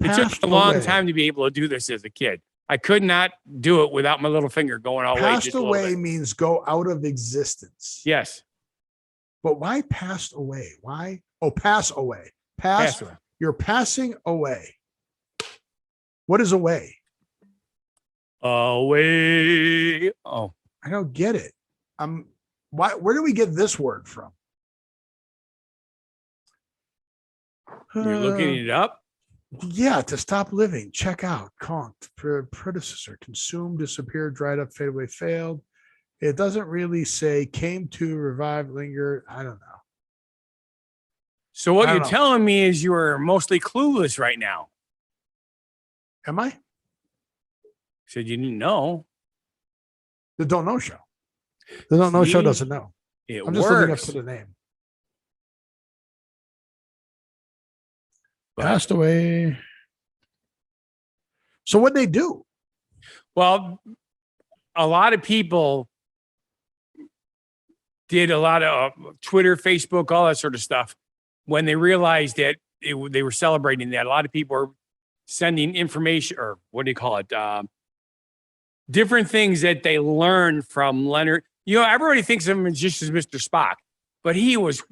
It took a long time to be able to do this as a kid. I could not do it without my little finger going all the way. Passed away means go out of existence. Yes. But why passed away? Why? Oh, pass away. Pass away. You're passing away. What is away? Away. Oh, I don't get it. Where do we get this word from? You're looking it up? Yeah, to stop living. Check out. Conked. Predecessor. Consumed, disappeared, dried up, fade away, failed. It doesn't really say came to, revive, linger. I don't know. So what you're telling me is you are mostly clueless right now. Am I? Said you didn't know. The Don't Know Show. The Don't Know Show doesn't know. I'm just looking up for the name. Passed away. So what'd they do? Well, a lot of people did a lot of Twitter, Facebook, all that sort of stuff. When they realized that they were celebrating that, a lot of people are sending information, or what do you call it? Different things that they learned from Leonard. Everybody thinks of him just as Mr. Spock, but he was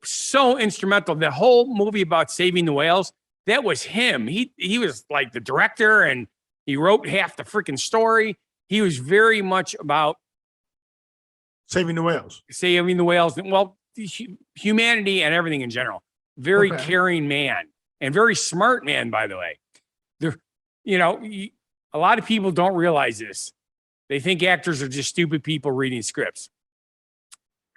so instrumental. The whole movie about saving the whales, that was him. He was like the director, and he wrote half the freaking story. he was very much about Saving the whales. saving the whales. Well, humanity and everything in general. Very caring man and very smart man, by the way. A lot of people don't realize this. They think actors are just stupid people reading scripts.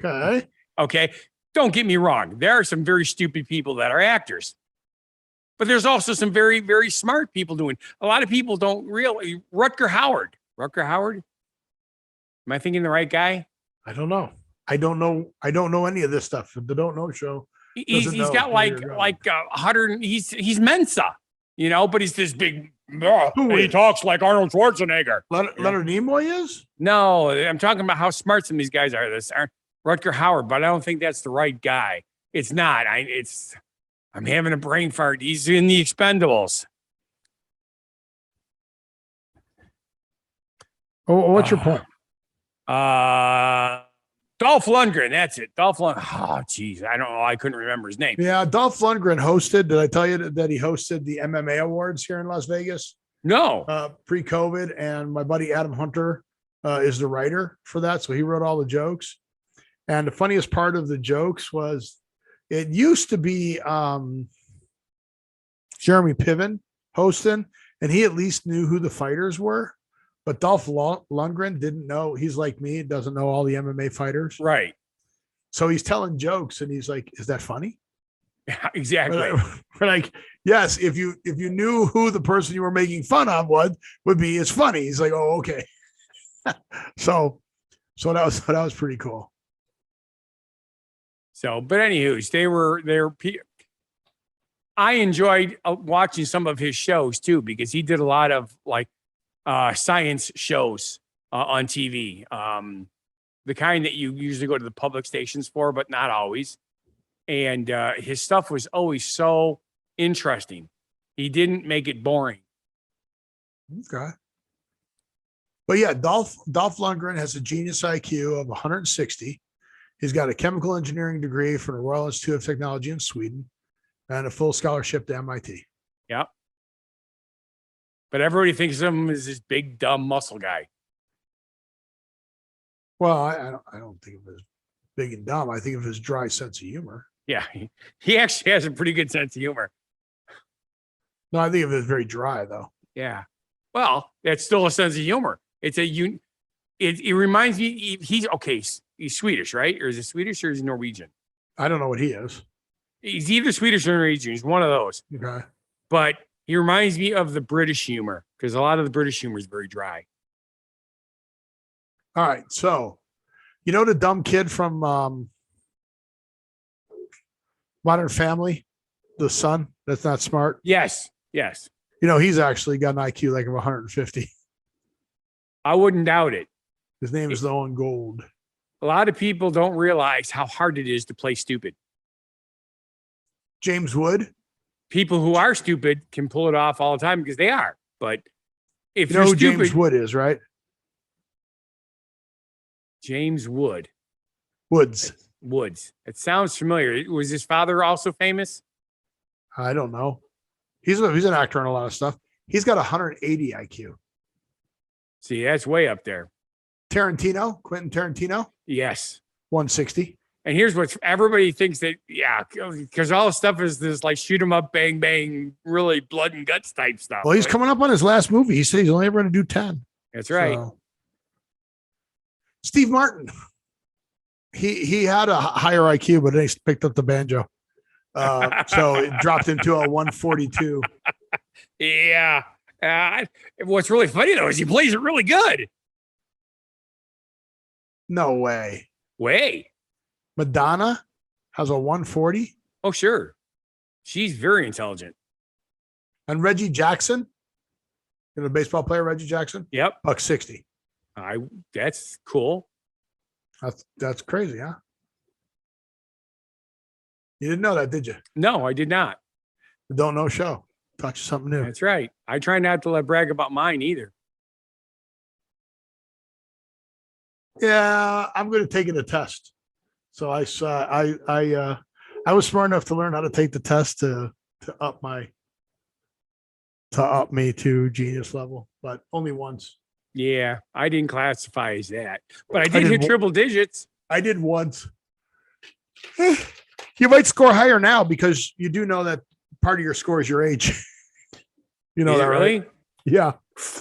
Okay. Don't get me wrong. There are some very stupid people that are actors. But there's also some very, very smart people doing. A lot of people don't realize. Rutger Hauer. Am I thinking the right guy? I don't know. I don't know any of this stuff. The Don't Know Show. He's got like 100. He's Mensa, but he's this big. He talks like Arnold Schwarzenegger. Leonard Nimoy is? No, I'm talking about how smart some of these guys are. This aren't Rutger Hauer, but I don't think that's the right guy. It's not. I'm having a brain fart. He's in The Expendables. Oh, what's your point? Dolph Lundgren. That's it. Dolph Lundgren. Oh, geez. I don't know. I couldn't remember his name. Yeah, Dolph Lundgren hosted. Did I tell you that he hosted the MMA awards here in Las Vegas? No. Pre-COVID, and my buddy Adam Hunter is the writer for that, so he wrote all the jokes. And the funniest part of the jokes was it used to be Jeremy Piven hosting, and he at least knew who the fighters were. But Dolph Lundgren didn't know. He's like me, doesn't know all the MMA fighters. Right. So he's telling jokes, and he's like, "Is that funny?" Yeah, exactly. We're like, yes, if you knew who the person you were making fun of would be, it's funny. He's like, "Oh, okay." so that was pretty cool. So, but anywho, they were. I enjoyed watching some of his shows too, because he did a lot of science shows on TV. The kind that you usually go to the public stations for, but not always. And his stuff was always so interesting. He didn't make it boring. Okay. But yeah, Dolph Lundgren has a genius IQ of 160. He's got a chemical engineering degree from the Royal Institute of Technology in Sweden and a full scholarship to MIT. Yep. But everybody thinks of him as this big, dumb muscle guy. Well, I don't think of him as big and dumb. I think of his dry sense of humor. Yeah, he actually has a pretty good sense of humor. No, I think of it as very dry, though. Yeah. Well, that's still a sense of humor. It reminds me, he's Swedish, right? Or is it Swedish or is he Norwegian? I don't know what he is. He's either Swedish or Norwegian. He's one of those. Okay. But he reminds me of the British humor, because a lot of the British humor is very dry. All right. So, the dumb kid from Modern Family, the son that's not smart? Yes. He's actually got an IQ like of 150. I wouldn't doubt it. His name is Owen Gold. A lot of people don't realize how hard it is to play stupid. James Wood. People who are stupid can pull it off all the time because they are. But if you know you're who stupid, James Wood is, right? James Wood. Woods. It sounds familiar. Was his father also famous? I don't know. He's an actor in a lot of stuff. He's got 180 IQ. See, that's way up there. Quentin Tarantino? Yes. 160. And here's what everybody thinks that, because all the stuff is this like shoot 'em up, bang, bang, really blood and guts type stuff. Well, he's coming up on his last movie. He said he's only ever going to do 10. That's right. So. Steve Martin. He had a higher IQ, but then he picked up the banjo. So it dropped him to a 142. Yeah. What's really funny, though, is he plays it really good. No way. Madonna has a 140. Oh, sure. She's very intelligent. And Reggie Jackson, the baseball player, Reggie Jackson? Yep. $160. That's cool. That's crazy, huh? You didn't know that, did you? No, I did not. The Don't Know Show. Taught you something new. That's right. I try not to brag about mine either. Yeah, I'm going to take it a test. So I was smart enough to learn how to take the test to up me to genius level, but only once. Yeah, I didn't classify as that, but I I did did hit one- triple digits. I did once. You might score higher now because you do know that part of your score is your age. You know Is that, it really? right? Yeah.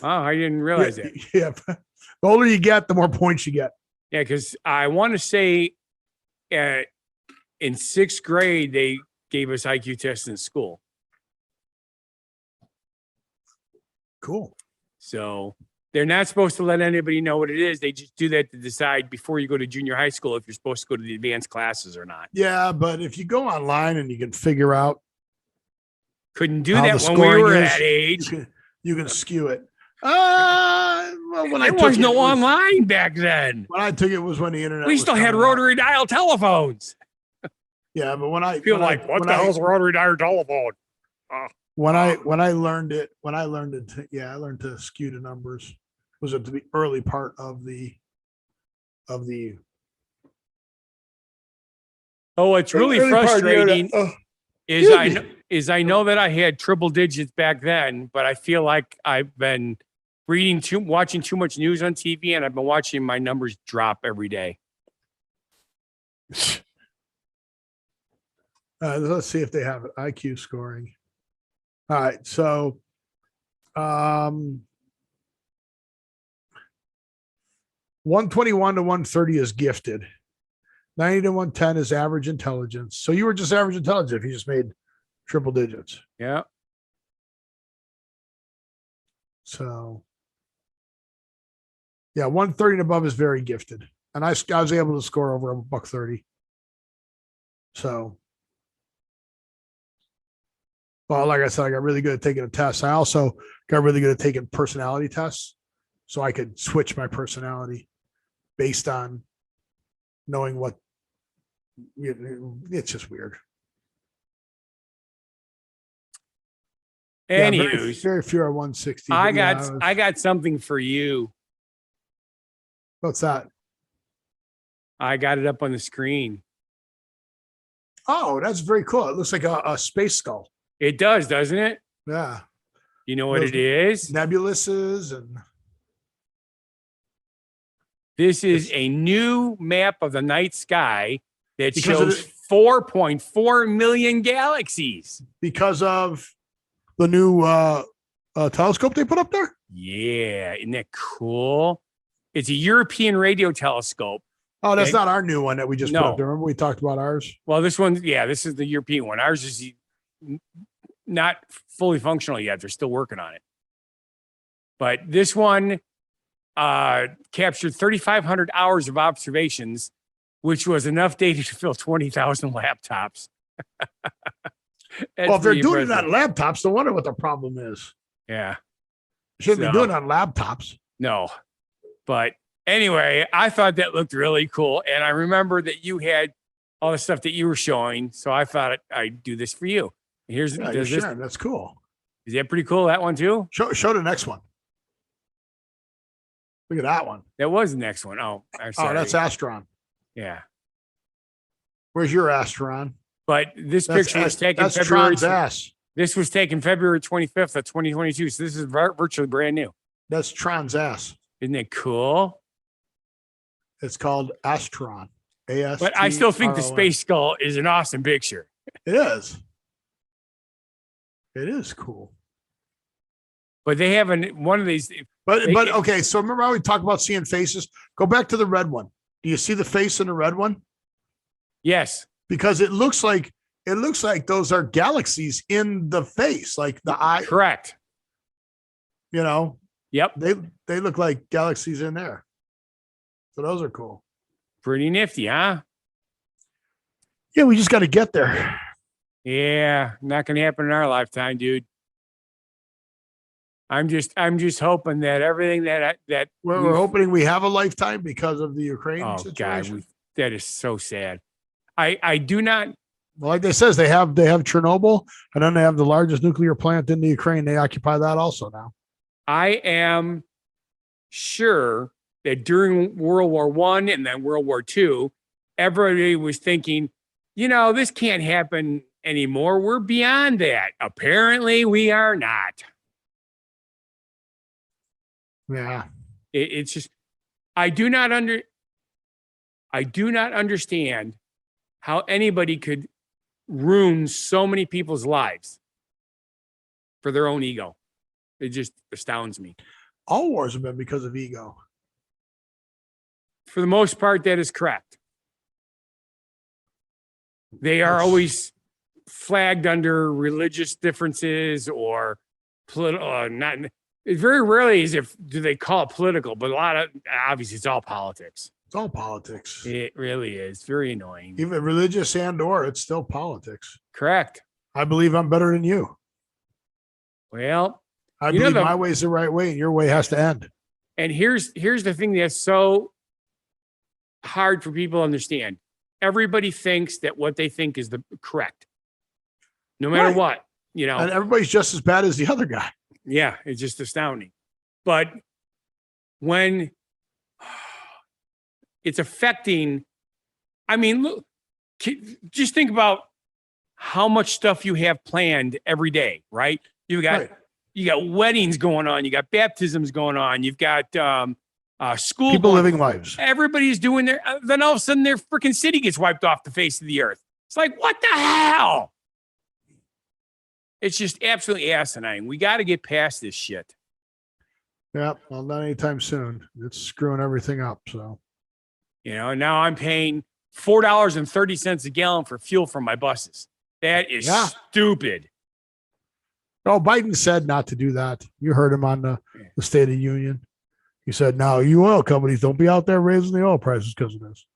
Oh, I didn't realize that. Yeah. The older you get, the more points you get. Yeah, because I want to say in sixth grade, they gave us IQ tests in school. Cool. So they're not supposed to let anybody know what it is. They just do that to decide before you go to junior high school if you're supposed to go to the advanced classes or not. Yeah, but if you go online and you can figure out Couldn't do how that the when we scoring were is, that age. you can skew it. Well, when There was no online back then. When I took it was when the internet. We was still had coming out. rotary dial telephones. Yeah, but when I Feel when I- like, what when the I- hell's a rotary dial telephone? when I learned it, I learned to skew the numbers. Was at the early part of the Oh, what's really early part of the frustrating internet. I know that I had triple digits back then, but I feel like I've been watching too much news on TV, and I've been watching my numbers drop every day. Let's see if they have it. IQ scoring. All right, so 121 to 130 is gifted. 90 to 110 is average intelligence. So you were just average intelligence if you just made triple digits. Yeah. So yeah, 130 and above is very gifted. And I was able to score over $130. So, well, like I said, I got really good at taking a test. I also got really good at taking personality tests. So I could switch my personality based on knowing what it's just weird. Yeah, Anyways, very few are 160. I but got got something for you. What's that? I got it up on the screen. Oh, that's very cool. It looks like a space skull. It does, doesn't it? Yeah. You know what Those it is? Nebuluses and This is a new map of the night sky that Because of shows 4.4 million galaxies. because of the new telescope they put up there. Yeah, isn't that cool? It's a European radio telescope. Oh, that's Okay. not our new one that we just put No. up there. Remember we talked about ours? Well, this one, yeah, this is the European one. Ours is not fully functional yet. They're still working on it. But this one captured 3,500 hours of observations, which was enough data to fill 20,000 laptops. Well, if they're doing it on laptops, no wonder what the problem is. Yeah. Shouldn't So- be doing it on laptops. No. But anyway, I thought that looked really cool. And I remember that you had all the stuff that you were showing. So I thought I'd do this for you. Here's Yeah, you're does this, sharing. That's cool. is that pretty cool? That one too? Show the next one. Look at that one. That was the next one. Oh, I'm sorry. Oh, that's Astron. yeah. Where's your Astron? But this That's picture was taken that's February. Tron's ass. This was taken February 25th of 2022. So this is virtually brand new. That's Tron's ass. Isn't it cool? It's called Astron. AS. But I still think the space skull is an awesome picture. It is. It is cool. But they have one of these. But okay, so remember how we talked about seeing faces? Go back to the red one. Do you see the face in the red one? Yes. Because it looks like those are galaxies in the face, like the eye. Correct. You know, Yep. they look like galaxies in there. So those are cool. Pretty nifty, huh? Yeah, we just got to get there. Yeah. Not going to happen in our lifetime, dude. I'm just hoping that everything that We're hoping we have a lifetime because of the Ukraine oh situation. God, that is so sad. I do not. Well, like they says, they have Chernobyl, and then they have the largest nuclear plant in the Ukraine. They occupy that also now. I am sure that during World War One and then World War II, everybody was thinking, this can't happen anymore. We're beyond that. Apparently, we are not. Yeah. It's just, I do not understand how anybody could ruin so many people's lives for their own ego. It just astounds me. All wars have been because of ego. For the most part, that is correct. They are always flagged under religious differences or political. Not. It very rarely is do they call it political, but a lot of obviously it's all politics. It's all politics. It really is very annoying. Even religious or it's still politics. Correct. I believe I'm better than you. Well, I believe my way is the right way and your way has to end. And here's the thing that's so hard for people to understand. Everybody thinks that what they think is the correct, no matter what, And everybody's just as bad as the other guy. Yeah, it's just astounding. But when it's affecting, look, just think about how much stuff you have planned every day, right? You got weddings going on, you got baptisms going on, you've got school people living lives. Everybody's doing then all of a sudden their freaking city gets wiped off the face of the earth. It's like, what the hell? It's just absolutely asinine. We got to get past this shit. Yeah, well, not anytime soon. It's screwing everything up. So, now I'm paying $4.30 a gallon for fuel for my buses. That is stupid. Oh, Biden said not to do that. You heard him on the State of the Union. He said, "Now you oil companies don't be out there raising the oil prices because of this.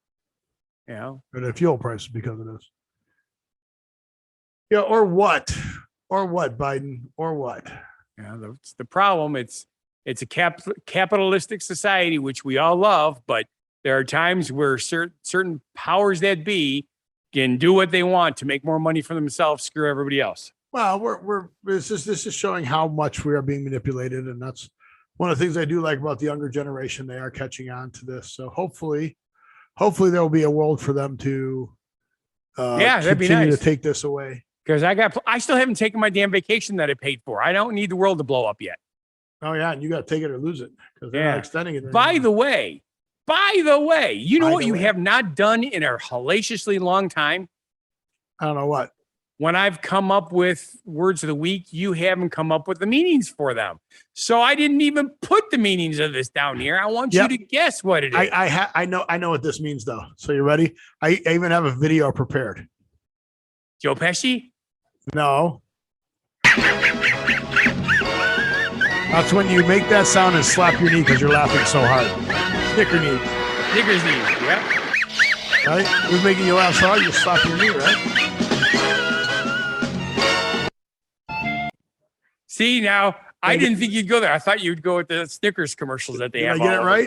Or the fuel prices because of this. Yeah, or what? Or what, Biden? Or what?" The problem. It's a capitalistic society, which we all love, but there are times where certain powers that be can do what they want to make more money for themselves, screw everybody else. Well, this is showing how much we are being manipulated, and that's one of the things I do like about the younger generation. They are catching on to this, so hopefully there will be a world for them to that'd be nice to take this away. Because I still haven't taken my damn vacation that I paid for. I don't need the world to blow up yet. Oh yeah, and you got to take it or lose it because they're not extending it. By the way, you know what you have not done in a hellaciously long time? I don't know what. When I've come up with words of the week, you haven't come up with the meanings for them. So I didn't even put the meanings of this down here. I want you to guess what it is. I know what this means though. So you ready? I even have a video prepared. Joe Pesci? No. That's when you make that sound and slap your knee because you're laughing so hard. Snickersnee. Yep. Right? Who's making you laugh so hard? You slap your knee, right? See, now, I didn't think you'd go there. I thought you'd go with the Snickers commercials that they have. Did I get it right?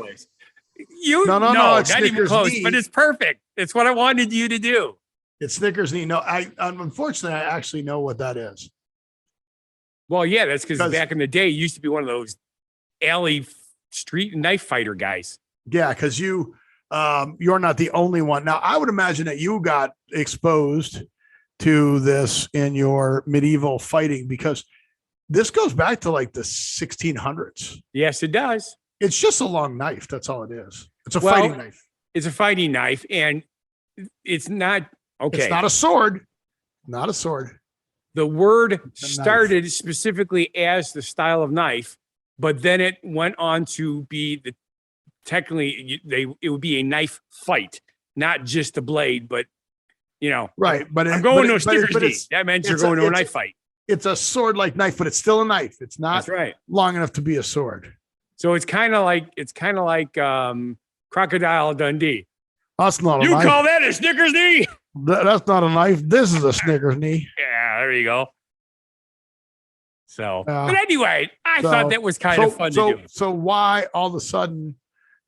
No, not even close, but it's perfect. It's what I wanted you to do. It's Snickersnee. No, unfortunately, I actually know what that is. Well, yeah, that's because back in the day, you used to be one of those alley street knife fighter guys. Yeah, because you're not the only one. Now, I would imagine that you got exposed to this in your medieval fighting because this goes back to like the 1600s. Yes, it does. It's just a long knife. That's all it is. It's a fighting knife. It's a fighting knife, and it's not okay. It's not a sword. Not a sword. The word started specifically as the style of knife, but then it went on to be technically it would be a knife fight, not just a blade, but right. But I'm going to a Snickersnee. That meant you're going to a knife fight. It's a sword like knife, but it's still a knife. It's not long enough to be a sword. So it's kind of like Crocodile Dundee. That's not a knife. You call that a Snickersnee? That's not a knife. This is a Snickersnee. Yeah, there you go. So, but anyway, I thought that was kind of fun to do. So why all of a sudden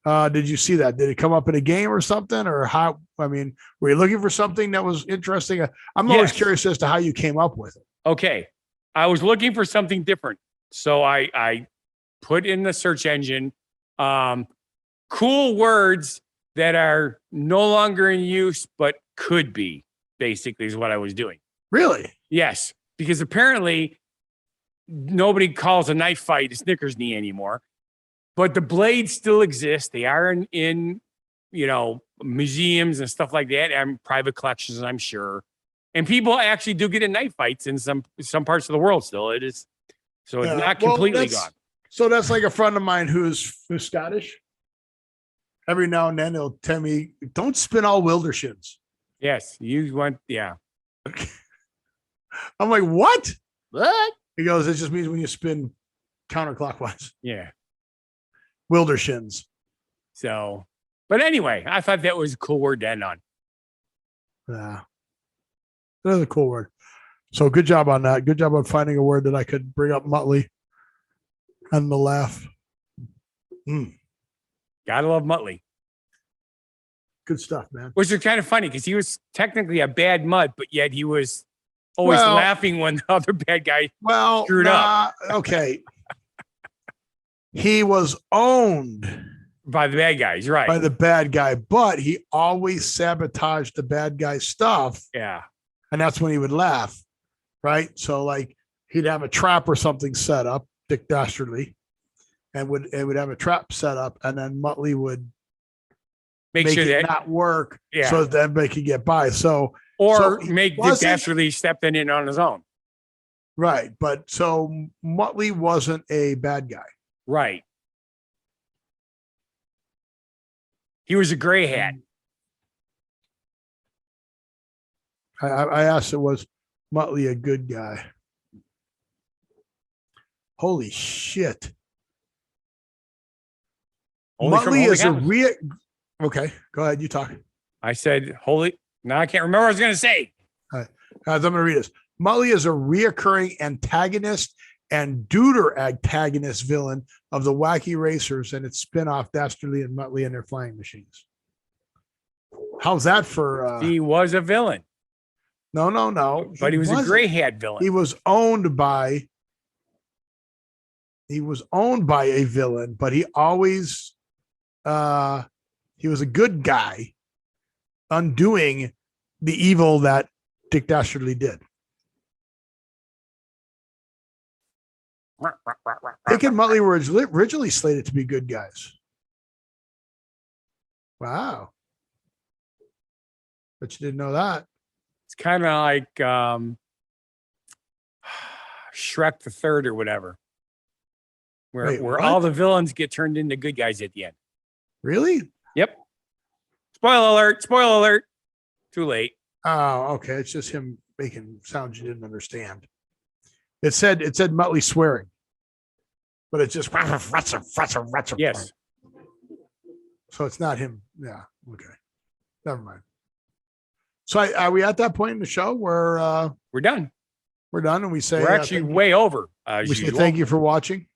did you see that? Did it come up in a game or something? Or how? I mean, were you looking for something that was interesting? I'm always curious as to how you came up with it. Okay. I was looking for something different. So I put in the search engine cool words that are no longer in use, but could be, basically, is what I was doing. Really? Yes. Because apparently nobody calls a knife fight a Snickersnee anymore. But the blades still exist. They are in museums and stuff like that, and private collections, I'm sure. And people actually do get in knife fights in some parts of the world still. It is so it's not completely gone. So that's like a friend of mine who's Scottish. Every now and then he'll tell me, "Don't spin all Wildershins." Yes, you want, yeah. I'm like, what? What? He goes, it just means when you spin counterclockwise. Yeah. Wildershins. So, but anyway, I thought that was a cool word to end on. Yeah. That's a cool word. So good job on that. Good job on finding a word that I could bring up Muttley and the laugh. Gotta love Muttley. Good stuff, man. Which is kind of funny because he was technically a bad mutt, but yet he was always laughing when the other bad guy screwed up. Okay. He was owned by the bad guys, right? By the bad guy, but he always sabotaged the bad guy's stuff. Yeah. And that's when he would laugh, right? So like he'd have a trap or something set up, Dick Dastardly, and would have a trap set up, and then Muttley would make sure it not work, so that everybody could get by. So make Dick Dastardly step in on his own, right? But so Muttley wasn't a bad guy, right? He was a gray hat. I asked, was Muttley a good guy? Holy shit! Muttley is a real. Okay, go ahead. You talk. I said, holy. Now I can't remember what I was going to say. All right. I'm going to read this. Muttley is a reoccurring antagonist and deuter antagonist villain of the Wacky Racers and its spin-off Dastardly and Muttley and their flying machines. How's that for... he was a villain. No. But he was a gray hat villain. He was owned by a villain, but he always... he was a good guy undoing the evil that Dick Dastardly did. Dick and Muttley were originally slated to be good guys. Wow. But you didn't know that. It's kind of like Shrek the Third or whatever. Where all the villains get turned into good guys at the end. Really? Yep. Spoiler alert. Too late. Oh, okay. It's just him making sounds you didn't understand. It said Muttley swearing, but it's just yes. So it's not him. Yeah. Okay. Never mind. So are we at that point in the show where we're done? We're done, and we say we're actually way over. We say thank you for watching.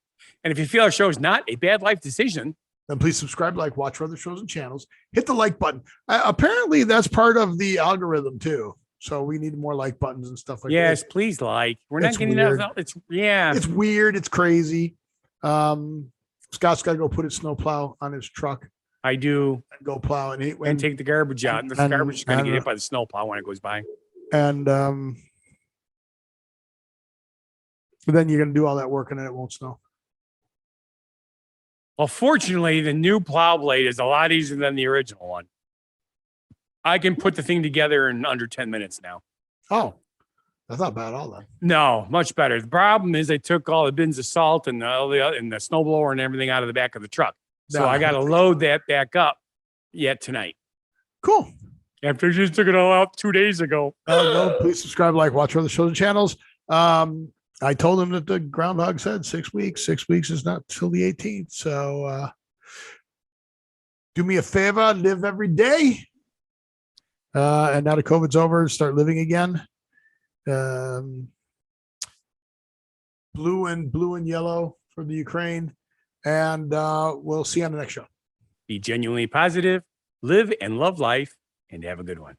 And if you feel our show is not a bad life decision, then please subscribe, like, watch our other shows and channels. Hit the like button. Apparently, that's part of the algorithm too. So we need more like buttons and stuff like that. Yes, please like. We're not getting that. It's weird. It's crazy. Scott's got to go put his snowplow on his truck. I do. And go plow and take the garbage out. And the garbage is going to get hit by the snowplow when it goes by. And then you're going to do all that work and then it won't snow. Well, fortunately, the new plow blade is a lot easier than the original one. I can put the thing together in under 10 minutes now. Oh, that's not bad at all then. No, much better. The problem is I took all the bins of salt and the snowblower and everything out of the back of the truck. So I got to load that back up yet tonight. Cool. After I just took it all out 2 days ago. Please subscribe, like, watch our other shows and channels. I told him that the groundhog said 6 weeks. 6 weeks is not till the 18th. So do me a favor, live every day. And now the COVID's over, start living again. Blue and yellow for the Ukraine. And we'll see you on the next show. Be genuinely positive, live and love life, and have a good one.